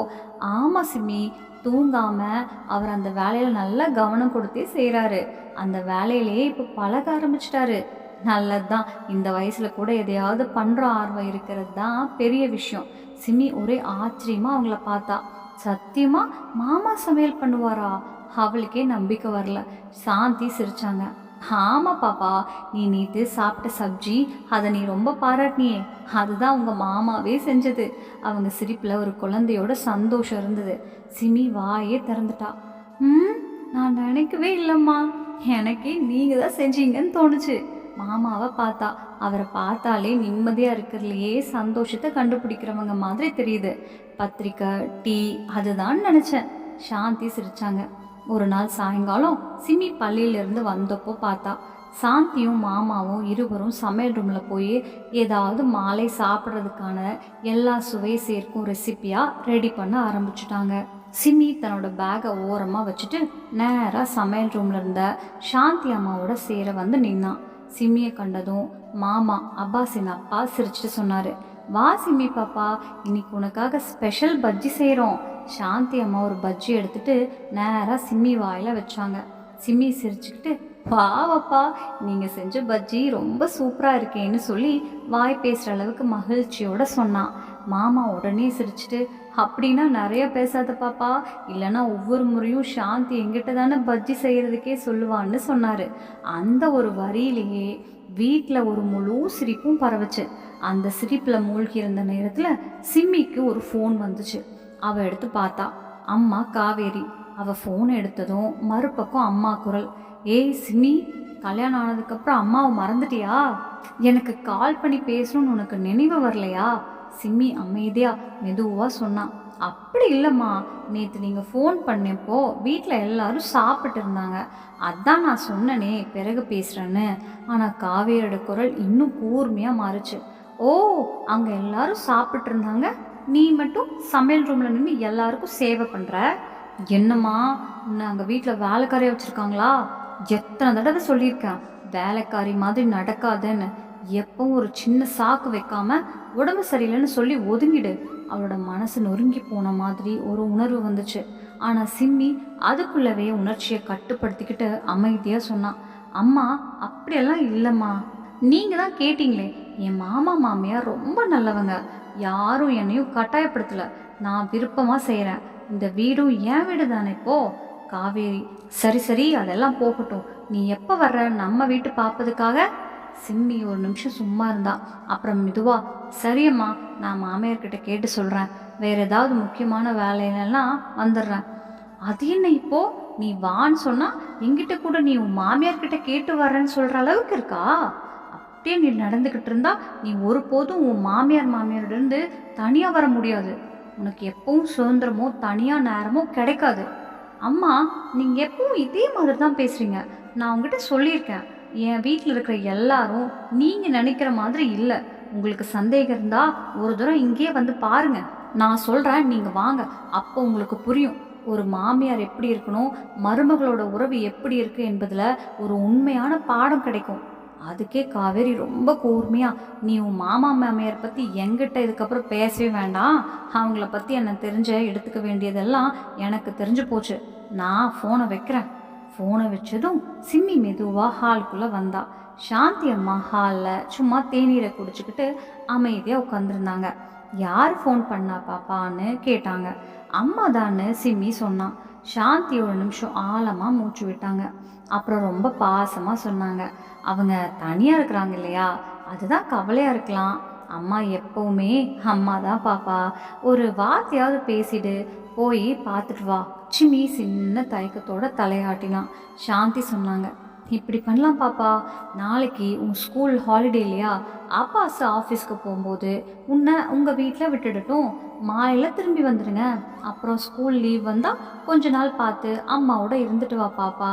ஆமாம் சிமி, தூங்காமல் அவர் அந்த வேலையில் நல்லா கவனம் கொடுத்தே செய்கிறாரு. அந்த வேலையிலேயே இப்போ பழக ஆரம்பிச்சிட்டாரு. நல்லது தான். இந்த வயசில் கூட எதையாவது பண்ணுற ஆர்வம் இருக்கிறது தான் பெரிய விஷயம். சிமி ஒரே ஆச்சரியமாக அவங்கள பார்த்தா. சத்தியமாக மாமா சமையல் பண்ணுவாரா? அவளுக்கே நம்பிக்கை வரல. சாந்தி சிரிச்சாங்க. ஆமா பாப்பா, நீ நேத்து சாப்பிட்ட சப்ஜி அதை நீ ரொம்ப பாராட்டினியே, அதுதான் உங்க மாமாவே செஞ்சது. அவங்க சிரிப்புல ஒரு குழந்தையோட சந்தோஷம் இருந்தது. சிமி வாயே திறந்துட்டா. ம், நான் நினைக்கவே இல்லைம்மா, எனக்கே நீங்க தான் செஞ்சீங்கன்னு தோணுச்சு. மாமாவை பார்த்தா. அவரை பார்த்தாலே நிம்மதியா இருக்கிறதுலையே சந்தோஷத்தை கண்டுபிடிக்கிறவங்க மாதிரி தெரியுது. பத்திரிக்கை, டீ அதுதான் நினைச்சேன். சாந்தி சிரிச்சாங்க. ஒரு நாள் சாயங்காலம் சிமி பள்ளியிலிருந்து வந்தப்போ பார்த்தா. சாந்தியும் மாமாவும் இருவரும் சமையல் ரூமில் போய் ஏதாவது மாலை சாப்பிட்றதுக்கான எல்லா சுவை சேர்க்கும் ரெசிப்பியாக ரெடி பண்ண ஆரம்பிச்சுட்டாங்க. சிமி தன்னோட பேக்கை ஓரமாக வச்சுட்டு நேராக சமையல் ரூமில் இருந்த சாந்தி அம்மாவோட சேர வந்து நின்னான். சிமியை கண்டதும் மாமா அப்பாஸின் அப்பா சிரிச்சுட்டு சொன்னார், வா சிமி பாப்பா, இன்னைக்கு உனக்காக ஸ்பெஷல் பஜ்ஜி செய்கிறோம். சாந்தி அம்மா ஒரு பஜ்ஜி எடுத்துட்டு நேராக சிம்மி வாயில் வச்சாங்க. சிம்மி சிரிச்சுக்கிட்டு, வாவப்பா, நீங்கள் செஞ்ச பஜ்ஜி ரொம்ப சூப்பராக இருக்கேன்னு சொல்லி வாய் பேசுகிற அளவுக்கு மகிழ்ச்சியோட சொன்னான். மாமா உடனே சிரிச்சுட்டு, அப்படின்னா நிறைய பேசாத பாப்பா, இல்லைன்னா ஒவ்வொரு முறையும் சாந்தி எங்கிட்ட தானே பஜ்ஜி செய்கிறதுக்கே சொல்லுவான்னு சொன்னார். அந்த ஒரு வரியிலேயே வீட்டில் ஒரு முழு சிரிப்பும் பரவுச்சு. அந்த சிரிப்பில் மூழ்கி இருந்த நேரத்தில் சிம்மிக்கு ஒரு ஃபோன் வந்துச்சு. அவள் எடுத்து பார்த்தா. அம்மா காவேரி. அவள் ஃபோன் எடுத்ததும் மறுபக்கம் அம்மா குரல், ஏய் சிமி, கல்யாணம் ஆனதுக்கப்புறம் அம்மாவை மறந்துட்டியா? எனக்கு கால் பண்ணி பேசணும்னு உனக்கு நினைவு வரலையா? சிம்மி அமைதியா மெதுவாக சொன்னான். அப்படி இல்லைம்மா, நேற்று நீங்கள் ஃபோன் பண்ணப்போ வீட்டில் எல்லாரும் சாப்பிட்டு இருந்தாங்க, அதான் நான் சொன்னனே பிறகு பேசுகிறேன்னு. ஆனால் காவேரியோட குரல் இன்னும் கூர்மையாக மாறுச்சு. ஓ, அங்கே எல்லாரும் சாப்பிட்டு இருந்தாங்க, நீ மட்டும் சமையல் ரூமில் நின்று எல்லாருக்கும் சேவை பண்ணுற. என்னம்மா, உன்னை அங்கே வீட்டில் வேலைக்காரியாக வச்சுருக்காங்களா? எத்தனை தடவை சொல்லியிருக்கேன் வேலைக்காரி மாதிரி நடக்காதுன்னு. எப்பவும் ஒரு சின்ன சாக்கு வைக்காம உடம்பு சரியில்லைன்னு சொல்லி ஒதுங்கிடு. அவளோட மனசு நொறுங்கி போன மாதிரி ஒரு உணர்வு வந்துச்சு. ஆனால் சிம்மி அதுக்குள்ளவே உணர்ச்சியை கட்டுப்படுத்திக்கிட்டு அமைதியாக சொன்னான். அம்மா, அப்படியெல்லாம் இல்லைம்மா, நீங்கள் தான் கேட்டீங்களே, என் மாமா மாமியார் ரொம்ப நல்லவங்க, யாரும் என்னையும் கட்டாயப்படுத்தலை, நான் விருப்பமாக செய்கிறேன். இந்த வீடும் என் வீடு தானே இப்போ. காவேரி, சரி சரி, அதெல்லாம் போகட்டும், நீ எப்போ வர்ற நம்ம வீட்டு பார்ப்பதுக்காக? சிம்மி ஒரு நிமிஷம் சும்மா இருந்தா. அப்புறம் மெதுவா, சரியம்மா, நான் மாமியார்கிட்ட கேட்டு சொல்கிறேன், வேறு ஏதாவது முக்கியமான வேலையிலலாம் வந்துடுறேன். அது என்ன இப்போ, நீ வான்னு சொன்னால் எங்கிட்ட கூட நீ உன் மாமியார்கிட்ட கேட்டு வர்றேன்னு சொல்கிற அளவுக்கு இருக்கா? அப்படியே நீ நடந்துக்கிட்டு இருந்தா நீ ஒருபோதும் உன் மாமியார்கிட்டருந்து தனியாக வர முடியாது. உனக்கு எப்பவும் சுதந்திரமோ தனியாக நேரமோ கிடைக்காது. அம்மா, நீங்கள் எப்பவும் இதே மாதிரி தான் பேசுகிறீங்க. நான் உங்ககிட்ட சொல்லியிருக்கேன், என் வீட்டில் இருக்கிற எல்லாரும் நீங்கள் நினைக்கிற மாதிரி இல்லை. உங்களுக்கு சந்தேகம் இருந்தால் ஒரு தூரம் இங்கேயே வந்து பாருங்கள். நான் சொல்கிறேன், நீங்கள் வாங்க, அப்போ உங்களுக்கு புரியும் ஒரு மாமியார் எப்படி இருக்கணும், மருமகளோட உறவு எப்படி இருக்குது என்பதில் ஒரு உண்மையான பாடம் கிடைக்கும். அதுக்கே காவேரி ரொம்ப கூர்மையா, நீ உன் மாமா மாமியார் பற்றி எங்கிட்ட இதுக்கப்புறம் பேசவே வேண்டாம், அவங்கள பற்றி என்ன தெரிஞ்ச எடுத்துக்க வேண்டியதெல்லாம் எனக்கு தெரிஞ்சு போச்சு, நான் ஃபோனை வைக்கிறேன். ஃபோனை வச்சதும் சிம்மி மெதுவாக ஹாலுக்குள்ளே வந்தா. சாந்தி அம்மா ஹாலில் சும்மா தேநீரை குடிச்சுக்கிட்டு அமைதியாக உட்காந்துருந்தாங்க. யார் ஃபோன் பண்ணா பாப்பான்னு கேட்டாங்க. அம்மா தான்னு சிம்மி சொன்னான். சாந்தி ஒரு நிமிஷம் ஆழமாக மூச்சு விட்டாங்க. அப்புறம் ரொம்ப பாசமாக சொன்னாங்க, அவங்க தனியாக இருக்கிறாங்க இல்லையா, அதுதான் கவலையாக இருக்கலாம். அம்மா எப்போவுமே அம்மா தான் பாப்பா, ஒரு வார்த்தையாவது பேசிடு, போய் பார்த்துட்டு வா. சிமி சின்ன தயக்கத்தோட தலையாட்டினான். சாந்தி சொன்னாங்க, இப்படி பண்ணலாம் பாப்பா, நாளைக்கு உன் ஸ்கூல் ஹாலிடே இல்லையா, அப்பாஸ் ஆஃபீஸ்க்கு போகும்போது உன்னை உங்கள் வீட்டில் விட்டுடட்டும், மாலையில் திரும்பி வந்துடுங்க. அப்புறம் ஸ்கூல் லீவ் வந்தால் கொஞ்ச நாள் பார்த்து அம்மாவோட இருந்துட்டு வா பாப்பா.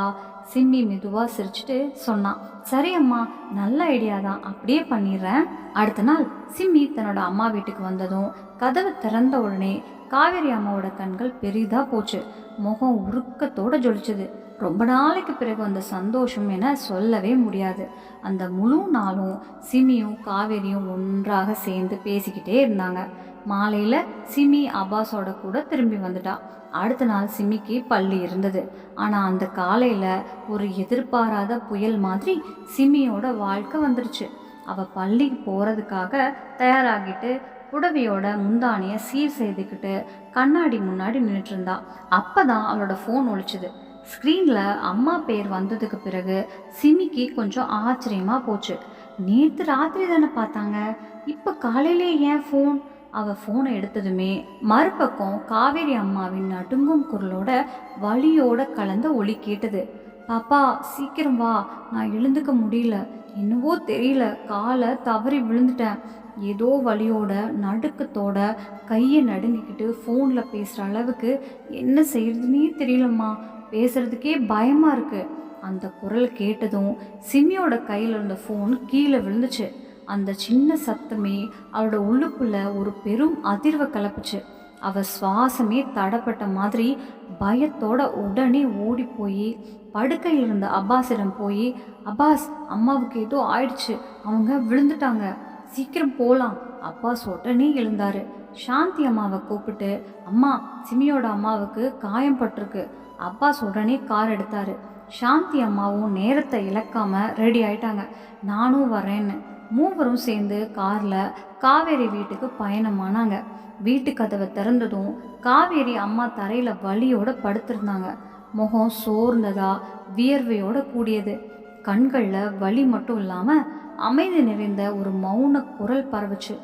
சிம்மி மெதுவாக சிரிச்சுட்டு சொன்னான். சரி அம்மா, நல்ல ஐடியா தான், அப்படியே பண்ணிடுறேன். அடுத்த நாள் சிம்மி தன்னோட அம்மா வீட்டுக்கு வந்ததும் கதவை திறந்த உடனே காவேரி அம்மாவோட கண்கள் பெரிதாக போச்சு. முகம் உருக்கத்தோடு ஜொலிச்சது. ரொம்ப நாளைக்கு பிறகு அந்த சந்தோஷம் என சொல்லவே முடியாது. அந்த முழு நாளும் சிமியும் காவேரியும் ஒன்றாக சேர்ந்து பேசிக்கிட்டே இருந்தாங்க. மாலையில் சிமி அப்பாஸோட கூட திரும்பி வந்துட்டா. அடுத்த நாள் சிமிக்கு பள்ளி இருந்தது. ஆனால் அந்த காலையில் ஒரு எதிர்பாராத புயல் மாதிரி சிமியோட வாழ்க்கை வந்துடுச்சு. அவள் பள்ளிக்கு போகிறதுக்காக தயாராகிட்டு புடவையோட முந்தானியை சீர் செய்துக்கிட்டு கண்ணாடி முன்னாடி நின்றுட்டு இருந்தா. அப்போ தான் அவளோட ஃபோன் ஒழிச்சுது. ஸ்க்ரீனில் அம்மா பேர் வந்ததுக்கு பிறகு சிமிக்கு கொஞ்சம் ஆச்சரியமாக போச்சு. நேற்று ராத்திரி தானே பார்த்தாங்க, இப்போ காலையிலே ஏன் ஃபோன்? அவள் ஃபோனை எடுத்ததுமே மறுபக்கம் காவேரி அம்மாவின் நடுங்கும் குரலோட வலியோட கலந்த ஒலி கேட்டது. பாப்பா சீக்கிரம் வா, நான் எழுந்துக்க முடியல, என்னவோ தெரியல, காலை தவறி விழுந்துட்டேன். ஏதோ வலியோட நடுக்கத்தோட கையை நடுங்கிக்கிட்டு ஃபோனில் பேசுகிற அளவுக்கு என்ன செய்யறதுன்னே தெரியலம்மா, பேசுறதுக்கே பயமாக இருக்கு. அந்த குரல் கேட்டதும் சிமியோட கையில் இருந்த ஃபோன் கீழே விழுந்துச்சு. அந்த சின்ன சத்தமே அவளோட உள்ளுக்குள்ள ஒரு பெரும் அதிர்வை கிளப்புச்சு. அவள் சுவாசமே தடப்பட்ட மாதிரி பயத்தோட உடனே ஓடி போய் படுக்கையில் இருந்த அப்பாஸிடம் போய், அப்பாஸ், அம்மாவுக்கு ஏதோ ஆயிடுச்சு, அவங்க விழுந்துட்டாங்க, சீக்கிரம் போகலாம். அப்பாஸ் உடனே எழுந்தாரு. சாந்தி அம்மாவை கூப்பிட்டு, அம்மா, சிமியோட அம்மாவுக்கு காயம் பட்டிருக்கு. அப்பாஸ் உடனே கார் எடுத்தாரு. சாந்தி அம்மாவும் நேரத்தை இழக்காம ரெடி ஆயிட்டாங்க. நானும் வரேன்னு மூவரும் சேர்ந்து காரில் காவேரி வீட்டுக்கு பயணமானாங்க. வீட்டு கதவை திறந்ததும் காவேரி அம்மா தரையில் வலியோட படுத்திருந்தாங்க. முகம் சோர்ந்ததா வியர்வையோட கூடியது. கண்களில் வலி மட்டும் இல்லாமல் அமைதி நிறைந்த ஒரு மௌன குரல் பரவுச்சு.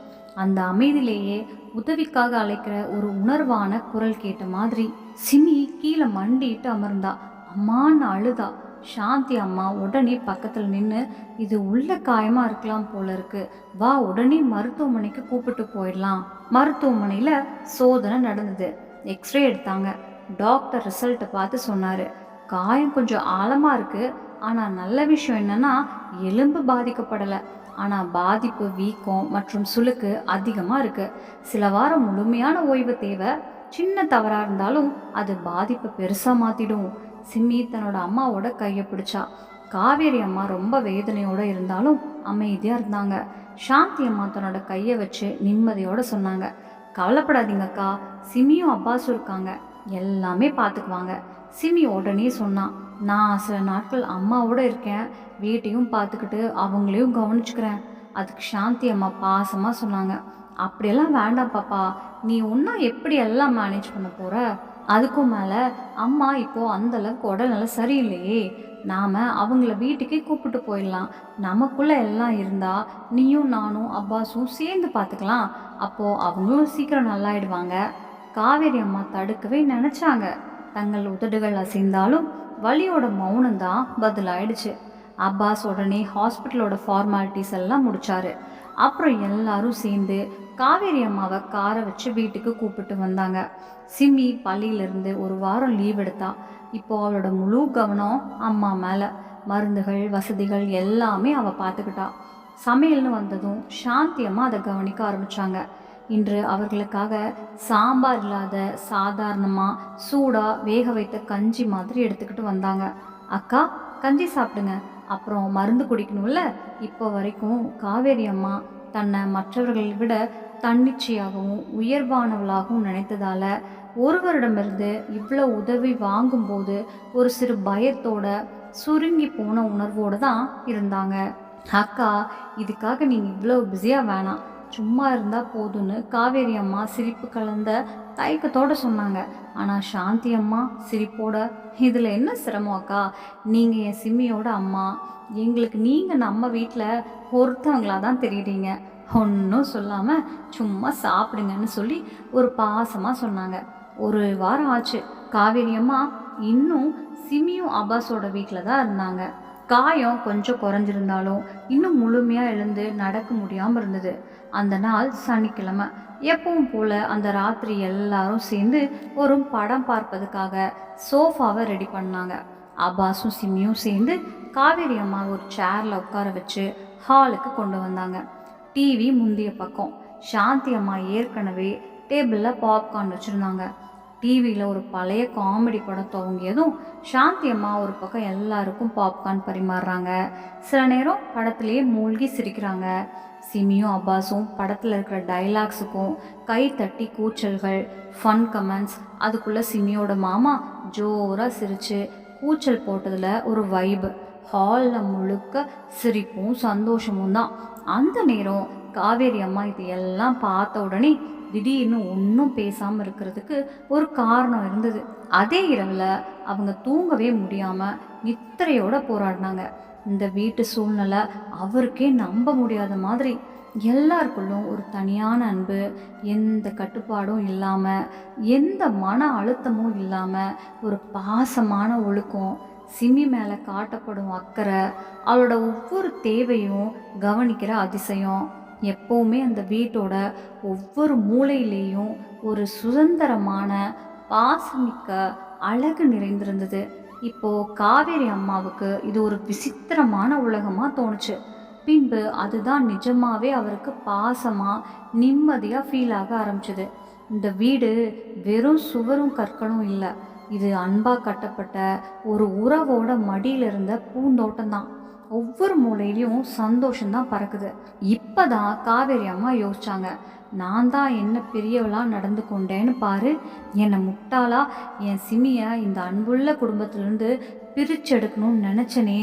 அந்த அமைதியிலேயே உதவிக்காக அழைக்கிற ஒரு உணர்வான குரல் கேட்ட மாதிரி சிமி கீழே மண்டிட்டு அமர்ந்தா. அம்மான்னு அழுதா. சாந்தி அம்மா உடனே பக்கத்தில் நின்று, இது உள்ள காயமாக இருக்கலாம் போல இருக்கு, வா உடனே மருத்துவமனைக்கு கூப்பிட்டு போயிடலாம். மருத்துவமனையில் சோதனை நடந்தது. எக்ஸ்ரே எடுத்தாங்க. டாக்டர் ரிசல்ட்டை பார்த்து சொன்னார், காயம் கொஞ்சம் ஆழமாக இருக்குது, ஆனால் நல்ல விஷயம் என்னென்னா எலும்பு பாதிக்கப்படலை. ஆனால் பாதிப்பு, வீக்கம் மற்றும் சுளுக்கு அதிகமாக இருக்குது. சில வாரம் முழுமையான ஓய்வு தேவை. சின்ன தவறாக இருந்தாலும் அது பாதிப்பை பெருசாக மாற்றிடும். சிம்மி தன்னோட அம்மாவோட கையை பிடிச்சா. காவேரி அம்மா ரொம்ப வேதனையோடு இருந்தாலும் அமைதியாக இருந்தாங்க. சாந்தி அம்மா தன்னோட கையை வச்சு நிம்மதியோடு சொன்னாங்க, கவலைப்படாதீங்கக்கா, சிமியும் அப்பாஸும் இருக்காங்க, எல்லாமே பார்த்துக்குவாங்க. சிமி உடனே சொன்னான், நான் சில நாட்கள் அம்மாவோட இருக்கேன், வீட்டையும் பார்த்துக்கிட்டு அவங்களையும் கவனிச்சுக்கிறேன். அதுக்கு சாந்தி அம்மா பாசமாக சொன்னாங்க, அப்படியெல்லாம் வேண்டாம் பாப்பா, நீ ஒன்றா எப்படி எல்லாம் மேனேஜ் பண்ண போகிற? அதுக்கும் மேலே அம்மா இப்போது அந்தளவுக்கு உடல்நல சரியில்லையே, நாம் அவங்கள வீட்டுக்கே கூப்பிட்டு போயிடலாம். நமக்குள்ளே எல்லாம் இருந்தால் நீயும் நானும் அப்பாஸும் சேர்ந்து பார்த்துக்கலாம். அப்போது அவங்களும் சீக்கிரம் நல்லாயிடுவாங்க. காவேரி அம்மா தடுக்கவே நினச்சாங்க. தங்கள் உதடுகள் அசைந்தாலும் வலியோட மௌனம்தான் பதிலாயிடுச்சு. அப்பாஸ் உடனே ஹாஸ்பிட்டலோட ஃபார்மாலிட்டிஸ் எல்லாம் முடிச்சாரு. அப்புறம் எல்லாரும் சேர்ந்து காவேரி அம்மாவை காரை வச்சு வீட்டுக்கு கூப்பிட்டு வந்தாங்க. சிம்மி பள்ளியிலிருந்து ஒரு வாரம் லீவ் எடுத்தா. இப்போ அவளோட முழு கவனம் அம்மா மேலே. மருந்துகள், வசதிகள் எல்லாமே அவள் பார்த்துக்கிட்டா. சமையல்னு வந்ததும் சாந்தி அம்மா அதை கவனிக்க ஆரம்பித்தாங்க. இன்று அவர்களுக்காக சாம்பார் இல்லாத சாதாரணமாக சூடாக வேக வைத்த கஞ்சி மாதிரி எடுத்துக்கிட்டு வந்தாங்க. அக்கா, கஞ்சி சாப்பிடுங்க, அப்புறம் மருந்து குடிக்கணும்ல. இப்போ வரைக்கும் காவேரி அம்மா தன்னை மற்றவர்களை விட தன்னிச்சையாகவும் உயர்வானவளாகவும் நினைத்ததால் ஒருவரிடமிருந்து இவ்வளோ உதவி வாங்கும்போது ஒரு சிறு பயத்தோட சுருங்கி போன உணர்வோடு தான் இருந்தாங்க. அக்கா, இதுக்காக நீங்கள் இவ்வளோ பிஸியாக வேணாம், சும்மா இருந்தால் போதும்னு காவேரி அம்மா சிரிப்பு கலந்த தயக்கத்தோடு சொன்னாங்க. ஆனால் சாந்தி அம்மா சிரிப்போட, இதில் என்ன சிரமம் அக்கா, நீங்கள் என் சிம்மியோட அம்மா, எங்களுக்கு நீங்கள் நம்ம வீட்டில் ஒருத்தவங்களாக தான் தெரியுறீங்க, ஒன்றும் சொல்லாமல் சும்மா சாப்பிடுங்கன்னு சொல்லி ஒரு பாசமாக சொன்னாங்க. ஒரு வாரம் ஆச்சு. காவேரி அம்மா இன்னும் சிமியும் அப்பாஸோட வீட்டில் தான் இருந்தாங்க. காயம் கொஞ்சம் குறைஞ்சிருந்தாலும் இன்னும் முழுமையாக எழுந்து நடக்க முடியாமல் இருந்தது. அந்த நாள் சனிக்கிழமை. எப்பவும் போல் அந்த ராத்திரி எல்லாரும் சேர்ந்து ஒரு படம் பார்ப்பதுக்காக சோஃபாவை ரெடி பண்ணாங்க. அப்பாஸும் சிமியும் சேர்ந்து காவேரி அம்மா ஒரு சேரில் உட்கார வச்சு ஹாலுக்கு கொண்டு வந்தாங்க. டிவி முந்திய பக்கம். சாந்தி அம்மா ஏற்கனவே டேபிளில் பாப்கார்ன் வச்சுருந்தாங்க. டிவியில் ஒரு பழைய காமெடி படம் துவங்கியதும் சாந்தி அம்மா ஒரு பக்கம் எல்லாருக்கும் பாப்கார்ன் பரிமாறுறாங்க. சில நேரம் படத்துலேயே மூழ்கி சிரிக்கிறாங்க. சிமியும் அப்பாஸும் படத்தில் இருக்கிற டைலாக்ஸுக்கும் கை தட்டி கூச்சல்கள், ஃபன் கமெண்ட்ஸ். அதுக்குள்ளே சிமியோட மாமா ஜோராக சிரித்து கூச்சல் போட்டதில் ஒரு வைப். ஹாலில் முழுக்க சிரிப்பும் சந்தோஷமும் தான். அந்த நேரம் காவேரி அம்மா இது எல்லாம் பார்த்த உடனே திடீர்னு ஒன்றும் பேசாமல் இருக்கிறதுக்கு ஒரு காரணம் இருந்தது. அதே இரவில் அவங்க தூங்கவே முடியாமல் நித்திரையோட போராடினாங்க. இந்த வீட்டு சூழ்நிலை அவருக்கே நம்ப முடியாத மாதிரி. எல்லாருக்குள்ளும் ஒரு தனியான அன்பு, எந்த கட்டுப்பாடும் இல்லாமல், எந்த மன அழுத்தமும் இல்லாமல், ஒரு பாசமான ஒழுக்கம், சிமி மேலே காட்டப்படும் அக்கறை, அவளோட ஒவ்வொரு தேவையும் கவனிக்கிற அதிசயம், எப்போவுமே அந்த வீட்டோட ஒவ்வொரு மூலையிலேயும் ஒரு சுதந்திரமான பாசமிக்க அழகு நிறைந்திருந்தது. இப்போ காவேரி அம்மாவுக்கு இது ஒரு விசித்திரமான உலகமாக தோணுச்சு. பின்பு அதுதான் நிஜமாவே அவருக்கு பாசமாக நிம்மதியாக ஃபீல் ஆக ஆரம்பிச்சது. இந்த வீடு வெறும் சுவரும் கற்களும் இல்லை, இது அன்பாக கட்டப்பட்ட ஒரு உறவோட மடியில் இருந்த பூந்தோட்டம் தான். ஒவ்வொரு மூலையிலையும் சந்தோஷம்தான் பறக்குது. இப்போதான் காவேரி அம்மா யோசிச்சாங்க, நான் தான் என்ன பெரியவளாக நடந்து கொண்டேன்னு பாரு. என்னை முட்டாளா என் சிமியை இந்த அன்புள்ள குடும்பத்திலேருந்து பிரிச்செடுக்கணும்னு நினச்சனே.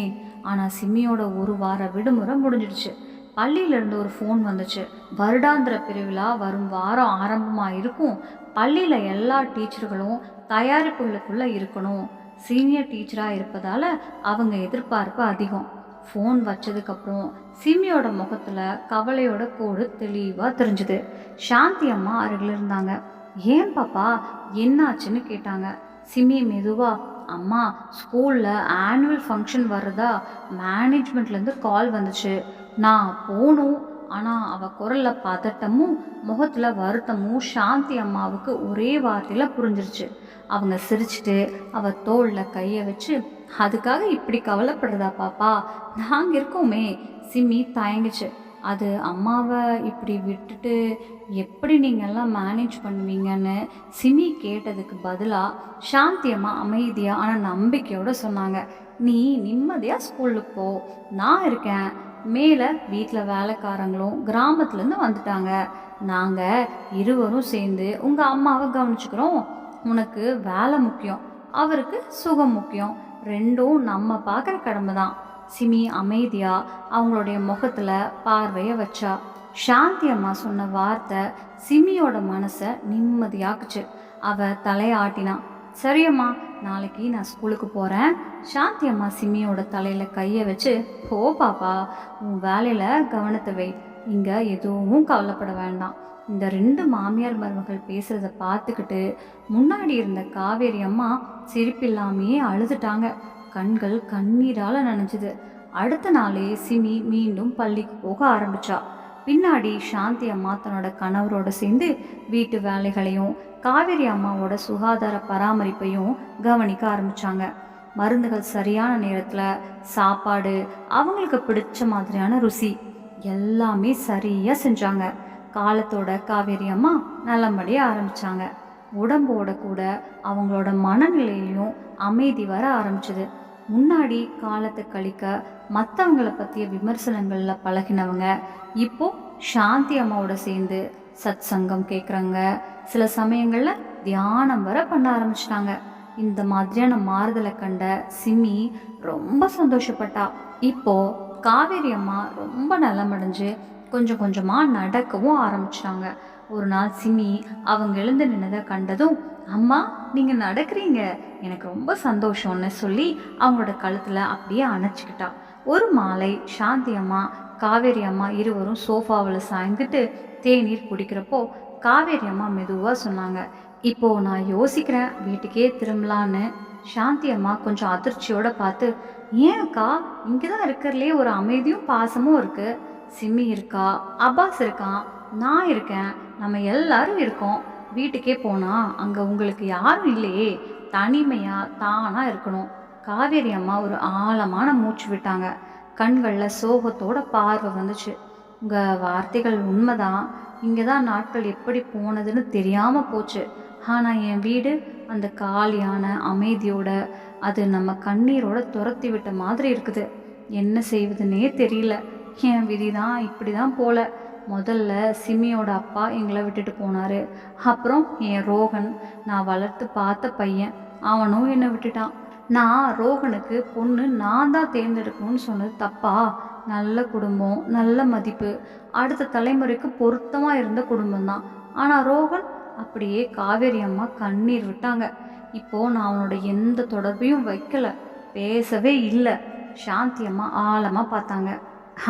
ஆனால் சிமியோட ஒரு வார விடுமுறை முடிஞ்சிடுச்சு. பள்ளியிலேருந்து ஒரு ஃபோன் வந்துச்சு. வருடாந்திர பிரிவிழா வரும் வாரம் ஆரம்பமாக இருக்கும். பள்ளியில் எல்லா டீச்சர்களும் தயாரிப்புகளுக்குள்ளே இருக்கணும். சீனியர் டீச்சராக இருப்பதால் அவங்க எதிர்பார்ப்பு அதிகம். ஃபோன் வச்சதுக்கப்புறம் சிமியோட முகத்தில் கவலையோட கோடு தெளிவாக தெரிஞ்சுது. சாந்தி அம்மா அருகில் இருந்தாங்க. ஏன் பாப்பா, என்னாச்சுன்னு கேட்டாங்க. சிமி மெதுவா, அம்மா ஸ்கூலில் ஆனுவல் ஃபங்க்ஷன் வர்றதா மேனேஜ்மெண்ட்லேருந்து கால் வந்துச்சு. நான் போகணும். ஆனால் அவள் குரலில் பதட்டமும் முகத்தில் வருத்தமும் சாந்தி அம்மாவுக்கு ஒரே வார்த்தையில் புரிஞ்சிருச்சு. அவங்க சிரிச்சுட்டு அவள் தோளில் கையை வச்சு, அதுக்காக இப்படி கவலைப்படுறதா பாப்பா, நாங்கள் இருக்கோமே. சிமி தயங்குச்சு. அது அம்மாவை இப்படி விட்டுட்டு எப்படி நீங்கள்லாம் மேனேஜ் பண்ணுவீங்கன்னு சிமி கேட்டதுக்கு பதிலாக சாந்தி அம்மா அமைதியாக ஆனால் நம்பிக்கையோடு சொன்னாங்க. நீ நிம்மதியாக ஸ்கூலுக்கு போ, நான் இருக்கேன். மேலே வீட்டில் வேலைக்காரங்களும் கிராமத்துலேருந்து வந்துட்டாங்க. நாங்கள் இருவரும் சேர்ந்து உங்கள் அம்மாவை கவனிச்சுக்கிறோம். உனக்கு வேலை முக்கியம், அவருக்கு சுகம் முக்கியம். ரெண்டும் நம்ம பார்க்குற கடமை தான். சிமி அமைதியாக அவங்களுடைய முகத்தில் பார்வையை வச்சா. சாந்தி அம்மா சொன்ன வார்த்தை சிமியோட மனசை நிம்மதியாக்குச்சு. அவ தலையாட்டினான். சரியம்மா, நாளைக்கு நான் ஸ்கூலுக்கு போகிறேன். சாந்தி அம்மா சிமியோட தலையில் கையை வச்சு, போ பாப்பா, உன் வேலையில் கவனத்தை வை, இங்கே எதுவும் கவலைப்பட வேண்டாம். இந்த ரெண்டு மாமியார் மருமகள் பேசுகிறத பார்த்துக்கிட்டு முன்னாடி இருந்த காவேரி அம்மா சிரிப்பில்லாமையே அழுதுட்டாங்க. கண்கள் கண்ணீரால் நனைஞ்சுது. அடுத்த நாளே சிமி மீண்டும் பள்ளிக்கு போக ஆரம்பிச்சா. பின்னாடி சாந்தி அம்மா தன்னோட கணவரோட சேர்ந்து வீட்டு வேலைகளையும் காவேரி அம்மாவோட சுகாதார பராமரிப்பையும் கவனிக்க ஆரம்பித்தாங்க. மருந்துகள் சரியான நேரத்தில், சாப்பாடு அவங்களுக்கு பிடிச்ச மாதிரியான ருசி, எல்லாமே சரியாக செஞ்சாங்க. காலத்தோட காவேரி அம்மா நல்லபடியாக ஆரம்பித்தாங்க. உடம்போட கூட அவங்களோட மனநிலையிலையும் அமைதி வர ஆரம்பிச்சது. முன்னாடி காலத்தை கழிக்க மற்றவங்களை பற்றிய விமர்சனங்களில் பழகினவங்க இப்போ சாந்தி அம்மாவோட சேர்ந்து சத் சங்கம் கேட்குறாங்க. சில சமயங்களில் தியானம் வர பண்ண ஆரம்பிச்சிட்டாங்க. இந்த மாதிரியான மாறுதலை கண்ட சிமி ரொம்ப சந்தோஷப்பட்டா. இப்போ காவேரி அம்மா ரொம்ப நலமடைஞ்சு கொஞ்சம் கொஞ்சமாக நடக்கவும் ஆரம்பிச்சிட்டாங்க. ஒரு நாள் சிமி அவங்க எழுந்து நின்னதை கண்டதும், அம்மா நீங்கள் நடக்கிறீங்க, எனக்கு ரொம்ப சந்தோஷம்னு சொல்லி அவங்களோட கழுத்தில் அப்படியே அணைச்சிக்கிட்டா. ஒரு மாலை சாந்தி அம்மா காவேரி அம்மா இருவரும் சோஃபாவில் சாய்ந்துட்டு தேநீர் குடிக்கிறப்போ காவேரி அம்மா மெதுவாக சொன்னாங்க, இப்போது நான் யோசிக்கிறேன் வீட்டுக்கே திரும்பலான்னு. சாந்தி அம்மா கொஞ்சம் அதிர்ச்சியோடு பார்த்து, ஏன் அக்கா, இங்கே தான் இருக்கிறதுலே ஒரு அமைதியும் பாசமும் இருக்குது. சிம்மி இருக்கா, அப்பாஸ் இருக்கான், நான் இருக்கேன், நம்ம எல்லாரும் இருக்கோம். வீட்டுக்கே போனால் அங்கே உங்களுக்கு யாரும் இல்லையே, தனிமையாக தானாக இருக்கணும். காவேரி அம்மா ஒரு ஆழமான மூச்சு விட்டாங்க. கண்களில் சோகத்தோட பார்வை வந்துச்சு. உங்கள் வார்த்தைகள் உண்மைதான். இங்கே தான் நாட்கள் எப்படி போனதுன்னு தெரியாமல் போச்சு. ஆனால் என் வீடு அந்த காலியான அமைதியோட, அது நம்ம கண்ணீரோட துரத்தி விட்ட மாதிரி இருக்குது. என்ன செய்வதுன்னே தெரியல. என் விதி தான் இப்படி தான் போல. முதல்ல சிமியோட அப்பா எங்களை விட்டுட்டு போனார். அப்புறம் என் ரோகன், நான் வளர்த்து பார்த்த பையன், அவனும் என்னை விட்டுட்டான். நான் ரோகனுக்கு பொண்ணு நான் தான் தேர்ந்தெடுக்கணும்னு சொன்னது தப்பா? நல்ல குடும்பம், நல்ல மதிப்பு, அடுத்த தலைமுறைக்கு பொருத்தமாக இருந்த குடும்பம்தான். ஆனால் ரோகன் அப்படியே காவேரி அம்மா கண்ணீர் விட்டாங்க. இப்போது நான் அவனோட எந்த தொடர்பையும் வைக்கல, பேசவே இல்லை. சாந்தி அம்மா ஆழமாக பார்த்தாங்க.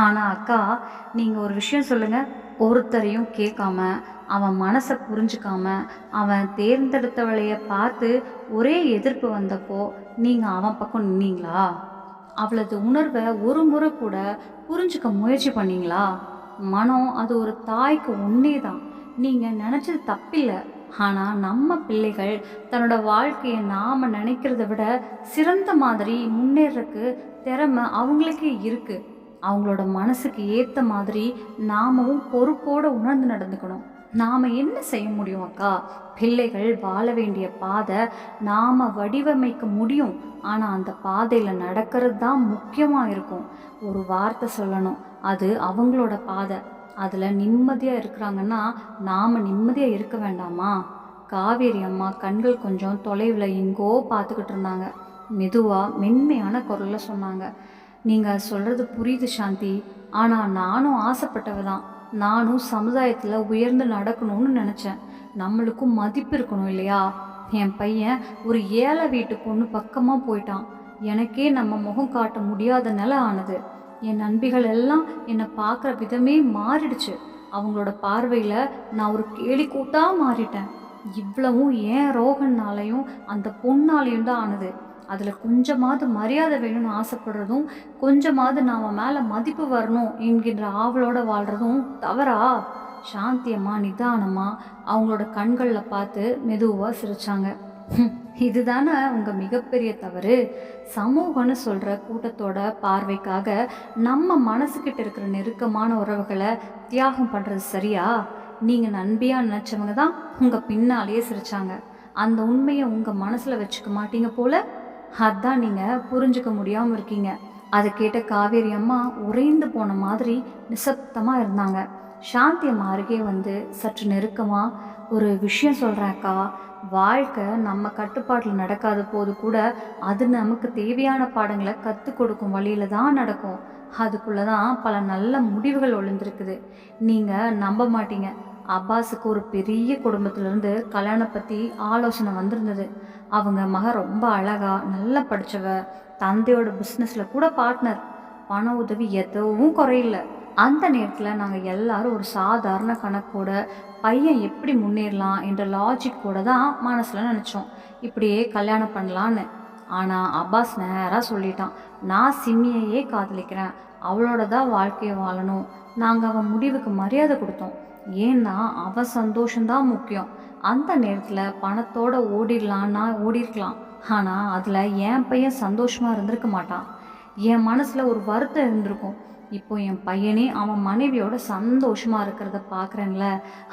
ஆனால் அக்கா, நீங்கள் ஒரு விஷயம் சொல்லுங்கள். ஒருத்தரையும் கேட்காம, அவன் மனசை புரிஞ்சுக்காம, அவன் தேர்ந்தெடுத்தவளைய பார்த்து ஒரே எதிர்ப்பு வந்தப்போ நீங்கள் அவன் பக்கம் நின்னீங்களா? அவளது உணர்வை ஒரு முறை கூட புரிஞ்சுக்க முயற்சி பண்ணீங்களா? மனம் அது ஒரு தாய்க்கு ஒன்றே தான். நீங்கள் நினச்சது தப்பில்லை. ஆனால் நம்ம பிள்ளைகள் தன்னோட வாழ்க்கையை நாம் நினைக்கிறத விட சிறந்த மாதிரி முன்னேறக்கு திறமை அவங்களுக்கே இருக்குது. அவங்களோட மனசுக்கு ஏற்ற மாதிரி நாமவும் பொறுப்போடு உணர்ந்து நடந்துக்கணும். நாம் என்ன செய்ய முடியும் அக்கா? பிள்ளைகள் வாழ வேண்டிய பாதை நாம் வடிவமைக்க முடியும். ஆனால் அந்த பாதையில் நடக்கிறது தான் முக்கியமாக இருக்கும். ஒரு வார்த்தை சொல்லணும், அது அவங்களோட பாதை. அதில் நிம்மதியாக இருக்கிறாங்கன்னா நாம் நிம்மதியாக இருக்க வேண்டாமா? காவேரி அம்மா கண்கள் கொஞ்சம் தொலைவில் எங்கோ பார்த்துக்கிட்டு இருந்தாங்க. மெதுவாக மென்மையான குரலில் சொன்னாங்க, நீங்கள் சொல்கிறது புரியுது சாந்தி. ஆனால் நானும் ஆசைப்பட்டவ தான். நானும் சமுதாயத்தில் உயர்ந்து நடக்கணும்னு நினச்சேன். நம்மளுக்கும் மதிப்பு இருக்கணும் இல்லையா? என் பையன் ஒரு ஏழை வீட்டு பொண்ணு பக்கமாக போயிட்டான். எனக்கே நம்ம முகம் காட்ட முடியாத நிலை ஆனது. என் நண்பிகள் எல்லாம் என்னை பார்க்குற விதமே மாறிடுச்சு. அவங்களோட பார்வையில் நான் ஒரு கேலிக்கூட்டாக மாறிட்டேன். இவ்வளவும் ஏன் ரோகன்னாலையும் அந்த பொண்ணாலையும் தான் ஆனது. அதில் கொஞ்சமாவது மரியாதை வேணும்னு ஆசைப்படுறதும், கொஞ்சமாவது நாம் மேலே மதிப்பு வரணும் என்கின்ற ஆவலோட வாழ்கிறதும் தவறா? சாந்தி அம்மா நிதானமாக அவங்களோட கண்களில் பார்த்து மெதுவாக சிரிச்சாங்க. இதுதானே உங்கள் மிகப்பெரிய தவறு. சமூகம்னு சொல்கிற கூட்டத்தோட பார்வைக்காக நம்ம மனசுக்கிட்ட இருக்கிற நெருக்கமான உறவுகளை தியாகம் பண்ணுறது சரியா? நீங்கள் நண்பியாக நினச்சவங்க தான் உங்கள் பின்னாலேயே சிரிச்சாங்க. அந்த உண்மையை உங்கள் மனசில் வச்சுக்க மாட்டீங்க போல. அதான் நீங்கள் புரிஞ்சுக்க முடியாமல் இருக்கீங்க. அதை கேட்ட காவேரி அம்மா உறைந்து போன மாதிரி நிசப்தமாக இருந்தாங்க. சாந்தி அம்மா அருகே வந்து சற்று நெருக்கமாக, ஒரு விஷயம் சொல்கிறேன்க்கா. வாழ்க்கை நம்ம கட்டுப்பாட்டில் நடக்காத போது கூட அது நமக்கு தேவையான பாடங்களை கற்றுக் கொடுக்கும் வழியில் தான் நடக்கும். அதுக்குள்ளே தான் பல நல்ல முடிவுகள் ஒளிந்திருக்குது. நீங்கள் நம்ப மாட்டீங்க, அப்பாஸுக்கு ஒரு பெரிய குடும்பத்திலேருந்து கல்யாணம் பற்றி ஆலோசனை வந்திருந்தது. அவங்க மக ரொம்ப அழகா நல்லா படித்தவ, தந்தையோட பிஸ்னஸில் கூட பார்ட்னர். பண உதவி எதுவும் குறையில்ல. அந்த நேரத்தில் நாங்கள் எல்லாரும் ஒரு சாதாரண கணக்கோட பையன் எப்படி முன்னேறலாம் என்ற லாஜிக்கோட தான் மனசில் நினச்சோம் இப்படியே கல்யாணம் பண்ணலான்னு. ஆனால் அப்பாஸ் நேராக சொல்லிட்டான், நான் சிம்மியையே காதலிக்கிறேன், அவளோட தான் வாழ்க்கையை வாழணும். நாங்கள் அவன் முடிவுக்கு மரியாதை கொடுத்தோம். ஏன்னா அவன் சந்தோஷம்தான் முக்கியம். அந்த நேரத்தில் பணத்தோடு ஓடிடலான்னா ஓடிருக்கலாம். ஆனால் அதில் என் பையன் சந்தோஷமாக இருந்திருக்க மாட்டான். என் மனசில் ஒரு வருத்தம் இருந்திருக்கும். இப்போ என் பையனே அவன் மனைவியோட சந்தோஷமாக இருக்கிறத பார்க்குறேன்ல,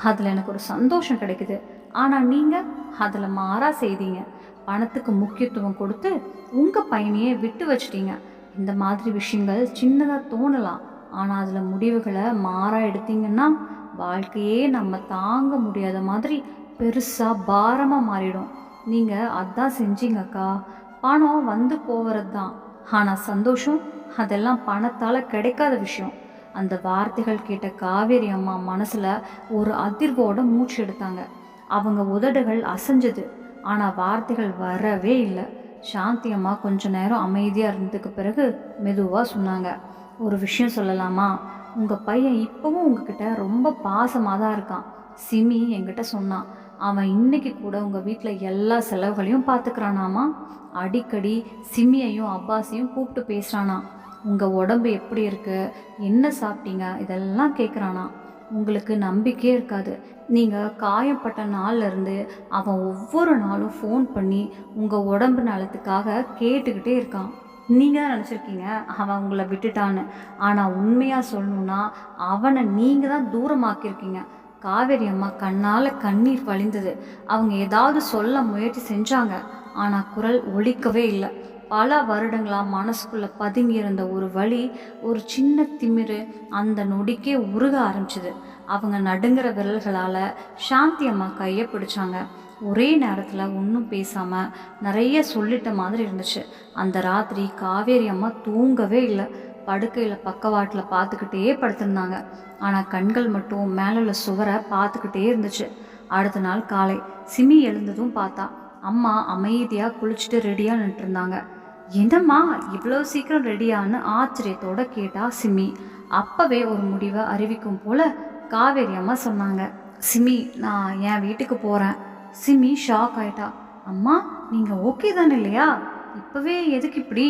அதில் எனக்கு ஒரு சந்தோஷம் கிடைக்குது. ஆனால் நீங்கள் அதில் மாறா செய்தீங்க. பணத்துக்கு முக்கியத்துவம் கொடுத்து உங்கள் பையனையே விட்டு வச்சிட்டீங்க. இந்த மாதிரி விஷயங்கள் சின்னதாக தோணலாம், ஆனால் அதில் முடிவுகளை மாறா எடுத்தீங்கன்னா வாழ்க்கையே நம்ம தாங்க முடியாத மாதிரி பெருசாக பாரமாக மாறிடும். நீங்கள் அதான் செஞ்சீங்கக்கா. பணம் வந்து போகிறது தான், ஆனால் சந்தோஷம் அதெல்லாம் பணத்தால் கிடைக்காத விஷயம். அந்த வார்த்தைகள் கேட்ட காவேரி அம்மா மனசில் ஒரு அதிர்வோடு மூச்சு எடுத்தாங்க. அவங்க உதடுகள் அசைஞ்சது, ஆனால் வார்த்தைகள் வரவே இல்லை. சாந்தி அம்மா கொஞ்ச நேரம் அமைதியாக இருந்ததுக்கு பிறகு மெதுவாக சொன்னாங்க, ஒரு விஷயம் சொல்லலாமா? உங்கள் பையன் இப்போவும் உங்ககிட்ட ரொம்ப பாசமாக தான் இருக்கான். சிமி என்கிட்ட சொன்னான், அவன் இன்னைக்கு கூட உங்கள் வீட்டில் எல்லா செலவுகளையும் பார்த்துக்கிறானாமா. அடிக்கடி சிமியையும் அப்பாஸையும் கூப்பிட்டு பேசுகிறானா. உங்கள் உடம்பு எப்படி இருக்குது, என்ன சாப்பிட்டீங்க, இதெல்லாம் கேட்குறானா. உங்களுக்கு நம்பிக்கையே இருக்காது. நீங்கள் காயப்பட்ட நாள்லேருந்து அவன் ஒவ்வொரு நாளும் ஃபோன் பண்ணி உங்கள் உடம்பு நலத்துக்காக கேட்டுக்கிட்டே இருக்கான். நீங்கள் தான் நினச்சிருக்கீங்க அவன் உங்களை விட்டுட்டான்னு. ஆனால் உண்மையாக சொல்லணுன்னா அவனை நீங்கள் தான் தூரமாக்கியிருக்கீங்க. காவேரி அம்மா கண்ணால் கண்ணீர் வழிந்தது. அவங்க ஏதாவது சொல்ல முயற்சி செஞ்சாங்க, ஆனால் குரல் ஒலிக்கவே இல்லை. பல வருடங்களாக மனசுக்குள்ளே பதுங்கியிருந்த ஒரு வலி, ஒரு சின்ன திமிரு அந்த நொடிக்கே உருக ஆரம்பிச்சுது. அவங்க நடுங்கிற விரல்களால் சாந்தி அம்மா கையை பிடிச்சாங்க. ஒரே நேரத்தில் ஒன்றும் பேசாமல் நிறைய சொல்லிட்ட மாதிரி இருந்துச்சு. அந்த ராத்திரி காவேரி அம்மா தூங்கவே இல்லை. படுக்கையில் பக்கவாட்டில் பார்த்துக்கிட்டே படுத்திருந்தாங்க. ஆனால் கண்கள் மட்டும் மேலே உள்ள சுவரை பார்த்துக்கிட்டே இருந்துச்சு. அடுத்த நாள் காலை சிமி எழுந்ததும் பார்த்தா அம்மா அமைதியாக குளிச்சுட்டு ரெடியாக நின்றுருந்தாங்க. என்னம்மா இவ்வளோ சீக்கிரம் ரெடியான்னு ஆச்சரியத்தோட கேட்டா சிமி. அப்பவே ஒரு முடிவை அறிவிக்கும் போல காவேரி அம்மா சொன்னாங்க, சிமி நான் என் வீட்டுக்கு போகிறேன். சிமி ஷாக் ஆயிட்டா. அம்மா நீங்கள் ஓகே தானே இல்லையா? இப்போவே எதுக்கு இப்படி?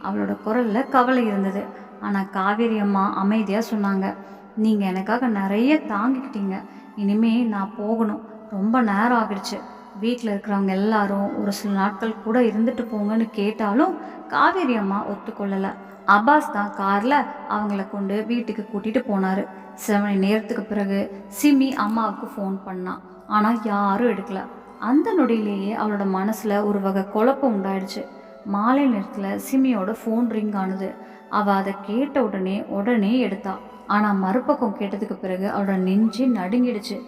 அவளோட குரலில் கவலை இருந்தது. ஆனால் காவேரி அம்மா அமைதியாக சொன்னாங்க, நீங்கள் எனக்காக நிறைய தாங்கிக்கிட்டீங்க. இனிமே நான் போகணும். ரொம்ப நேரம் ஆகிடுச்சு. வீட்டில் இருக்கிறவங்க எல்லாரும் ஒரு சில நாட்கள் கூட இருந்துட்டு போங்கன்னு கேட்டாலும் காவேரி அம்மா ஒத்துக்கொள்ளலை. அப்பாஸ் தான் காரில் அவங்கள கொண்டு வீட்டுக்கு கூட்டிகிட்டு போனார். 7 மணி நேரத்துக்கு பிறகு சிமி அம்மாவுக்கு ஃபோன் பண்ணான். ஆனால் யாரும் எடுக்கல. அந்த நொடியிலேயே அவளோட மனசில் ஒரு வகை குழப்பம் உண்டாயிடுச்சு. மாலை நேரத்தில் சிமியோட ஃபோன் ரிங் ஆனது. அவள் அதை கேட்ட உடனே எடுத்தா. ஆனால் மறுபக்கம் கேட்டதுக்கு பிறகு அவளோட நெஞ்சு நடுங்கிடுச்சு.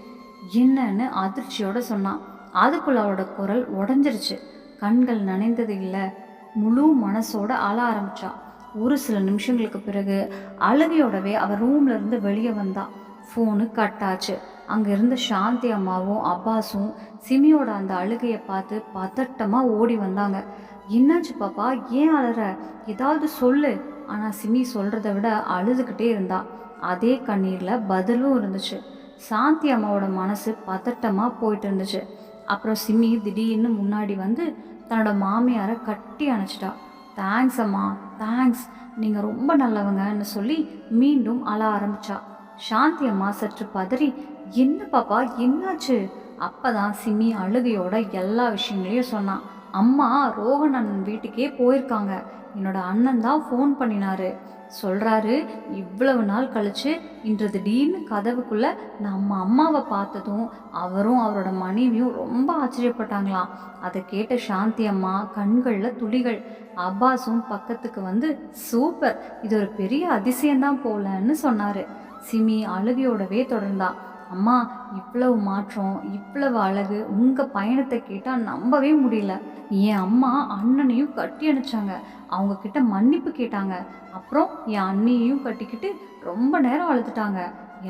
என்னன்னு அதிர்ச்சியோட சொன்னான். அதுக்குள்ள அவளோட குரல் உடஞ்சிருச்சு. கண்கள் நனைந்தது இல்லை, முழு மனசோட அழ ஆரம்பிச்சா. ஒரு சில நிமிஷங்களுக்கு பிறகு அழுகையோடவே அவள் ரூம்ல இருந்து வெளியே வந்தா. ஃபோனு கட் ஆச்சு. அங்கே இருந்த சாந்தி அம்மாவும் அப்பாஸும் சிமியோட அந்த அழுகையை பார்த்து பதட்டமாக ஓடி வந்தாங்க. என்னாச்சு பாப்பா, ஏன் அழற? ஏதாவது சொல்லு. ஆனால் சிமி சொல்கிறத விட அழுதுகிட்டே இருந்தா. அதே கண்ணீரில் பதிலும் இருந்துச்சு. சாந்தி அம்மாவோட மனசு பதட்டமாக போயிட்டு இருந்துச்சு. அப்புறம் சிமி திடீர்னு முன்னாடி வந்து தன்னோட மாமியாரை கட்டி அணைச்சிட்டா. தேங்க்ஸ் அம்மா, தேங்க்ஸ், நீங்கள் ரொம்ப நல்லவங்கன்னு சொல்லி மீண்டும் அழ ஆரம்பிச்சா. சாந்தி அம்மா சற்று பதறி, என்ன பாப்பா என்னாச்சு? அப்பதான் சிமி அழுகையோட எல்லா விஷயங்களையும் சொன்னான். அம்மா ரோஹன் அண்ணன் வீட்டுக்கே போயிருக்காங்க. என்னோட அண்ணன் தான் ஃபோன் பண்ணினாரு. சொல்கிறாரு, இவ்வளவு நாள் கழிச்சு இன்று திடீர்னு கதவுக்குள்ளே நம்ம அம்மாவை பார்த்ததும் அவரும் அவரோட மனைவியும் ரொம்ப ஆச்சரியப்பட்டாங்களாம். அதை கேட்ட சாந்தி அம்மா கண்களில் துளிகள். அப்பாஸும் பக்கத்துக்கு வந்து, சூப்பர், இது ஒரு பெரிய அதிசயம்தான் போலன்னு சொன்னார். சிமி அழுகையோடவே தொடர்ந்தா. அம்மா இவ்வளவு மாற்றம், இவ்வளவு அழகு, உங்கள் பயணத்தை கேட்டால் நம்பவே முடியல. என் அம்மா அண்ணனையும் கட்டி அணைச்சாங்க. அவங்க கிட்ட மன்னிப்பு கேட்டாங்க. அப்புறம் என் அண்ணியையும் கட்டிக்கிட்டு ரொம்ப நேரம் அழுதுட்டாங்க.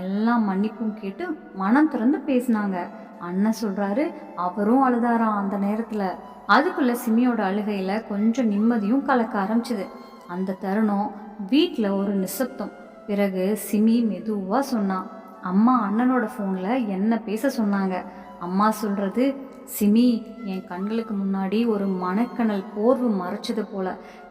எல்லாம் மன்னிப்பும் கேட்டு மனம் திறந்து பேசினாங்க. அண்ணன் சொல்கிறாரு, அவரும் அழுதாராம் அந்த நேரத்தில். அதுக்குள்ளே சிமியோட அழுகையில் கொஞ்சம் நிம்மதியும் கலக்க ஆரம்பிச்சுது. அந்த தருணம் வீட்டில் ஒரு நிசப்தம். பிறகு சிமி மெதுவாக சொன்னான், அம்மா அண்ணனோட ஃபோனில் என்ன பேச சொன்னாங்க. அம்மா சொல்கிறது, சிமி என் கண்களுக்கு முன்னாடி ஒரு மணக்கணல் போர்வு மறைச்சது போல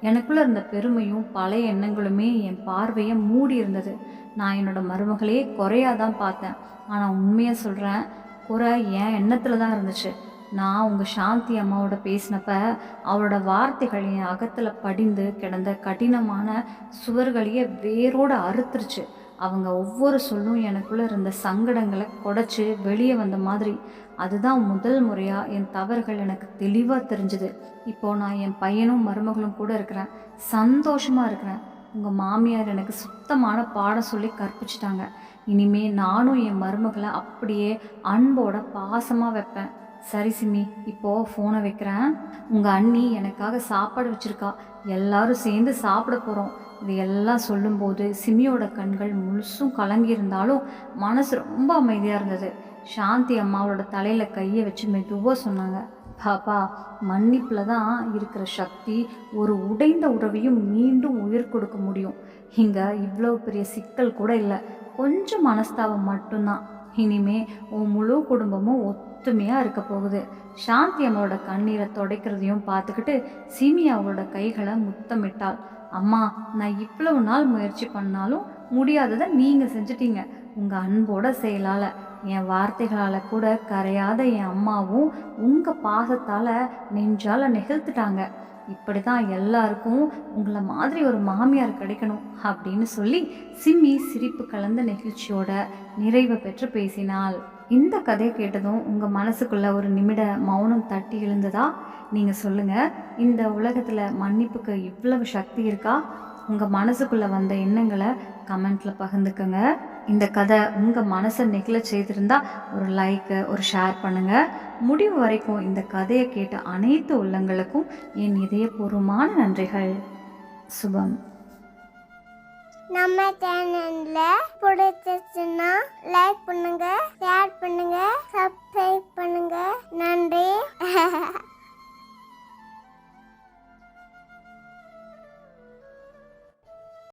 எனக்குள்ளே இருந்த பெருமையும் பழைய எண்ணங்களுமே என் பார்வையை மூடி இருந்தது. நான் என்னோட மருமகளே குறையாதான் பார்த்தேன். ஆனால் உண்மையாக சொல்கிறேன், குறை என் எண்ணத்தில் தான் இருந்துச்சு. நான் உங்கள் சாந்தி அம்மாவோட பேசினப்ப அவளோட வார்த்தைகள் என் அகத்தில் படிந்து கிடந்த கடினமான சுவர்களையே வேரோடு அறுத்துருச்சு. அவங்க ஒவ்வொரு சொல்லும் எனக்குள்ளே இருந்த சங்கடங்களை குடைச்சி வெளியே வந்த மாதிரி. அதுதான் முதல் முறையாக என் தவறுகள் எனக்கு தெளிவாக தெரிஞ்சுது. இப்போது நான் என் பையனும் மருமகளும் கூட இருக்கிறேன், சந்தோஷமாக இருக்கிறேன். உங்கள் மாமியார் எனக்கு சுத்தமான பாடம் சொல்லி கற்பிச்சிட்டாங்க. இனிமே நானும் என் மருமகளை அப்படியே அன்போட பாசமாக வைப்பேன். சரி சிமி, இப்போது ஃபோனை வைக்கிறேன். உங்கள் அண்ணி எனக்காக சாப்பாடு வச்சுருக்கா, எல்லாரும் சேர்ந்து சாப்பிட போகிறோம். இது எல்லாம் சொல்லும்போது சிமியோட கண்கள் முழுசும் கலங்கியிருந்தாலும் மனசு ரொம்ப அமைதியாக இருந்தது. சாந்தி அம்மாவோட தலையில் கையை வச்சு மெதுவாக சொன்னாங்க, பாப்பா மன்னிப்பில் தான் இருக்கிற சக்தி. ஒரு உடைந்த உறவையும் மீண்டும் உயிர் கொடுக்க முடியும். இங்கே இவ்வளோ பெரிய சிக்கல் கூட இல்லை, கொஞ்சம் மனஸ்தாபம் மட்டும்தான். இனிமே உன் முழு குடும்பமும் ஒத்துமையாக இருக்க போகுது. சாந்தி அம்மாவோட கண்ணீரை துடைக்கிறதையும் பார்த்துக்கிட்டு சிமி அவளோட கைகளை முத்தமிட்டாள். அம்மா, நான் இவ்வளவு நாள் முயற்சி பண்ணாலும் முடியாததை நீங்கள் செஞ்சிட்டீங்க. உங்கள் அன்போட செயலால், என் வார்த்தைகளால் கூட கரையாத என் அம்மாவும் உங்கள் பாசத்தால் நெஞ்சால் நிகழ்த்துட்டாங்க. இப்படி தான் எல்லாருக்கும் உங்களை மாதிரி ஒரு மாமியார் கிடைக்கணும் அப்படின்னு சொல்லி சிம்மி சிரிப்பு கலந்த நெகிழ்ச்சியோட நிறைவை பெற்று பேசினாள். இந்த கதையை கேட்டதும் உங்கள் மனசுக்குள்ள ஒரு நிமிட மௌனம் தட்டி எழுந்ததா? நீங்கள் சொல்லுங்கள், இந்த உலகத்தில் மன்னிப்புக்கு இவ்வளவு சக்தி இருக்கா? உங்கள் மனசுக்குள்ளே வந்த எண்ணங்களை கமெண்ட்டில் பகிர்ந்துக்கோங்க. இந்த கதை உங்கள் மனசை நெகிழ செய்திருந்தா ஒரு லைக்கு, ஒரு ஷேர் பண்ணுங்கள். முடிவு வரைக்கும் இந்த கதையை கேட்ட அனைத்து உள்ளங்களுக்கும் என் இதயபூர்வமான நன்றிகள். சுபம். நம்ம சேனல்ல பிடிச்சிச்சுன்னா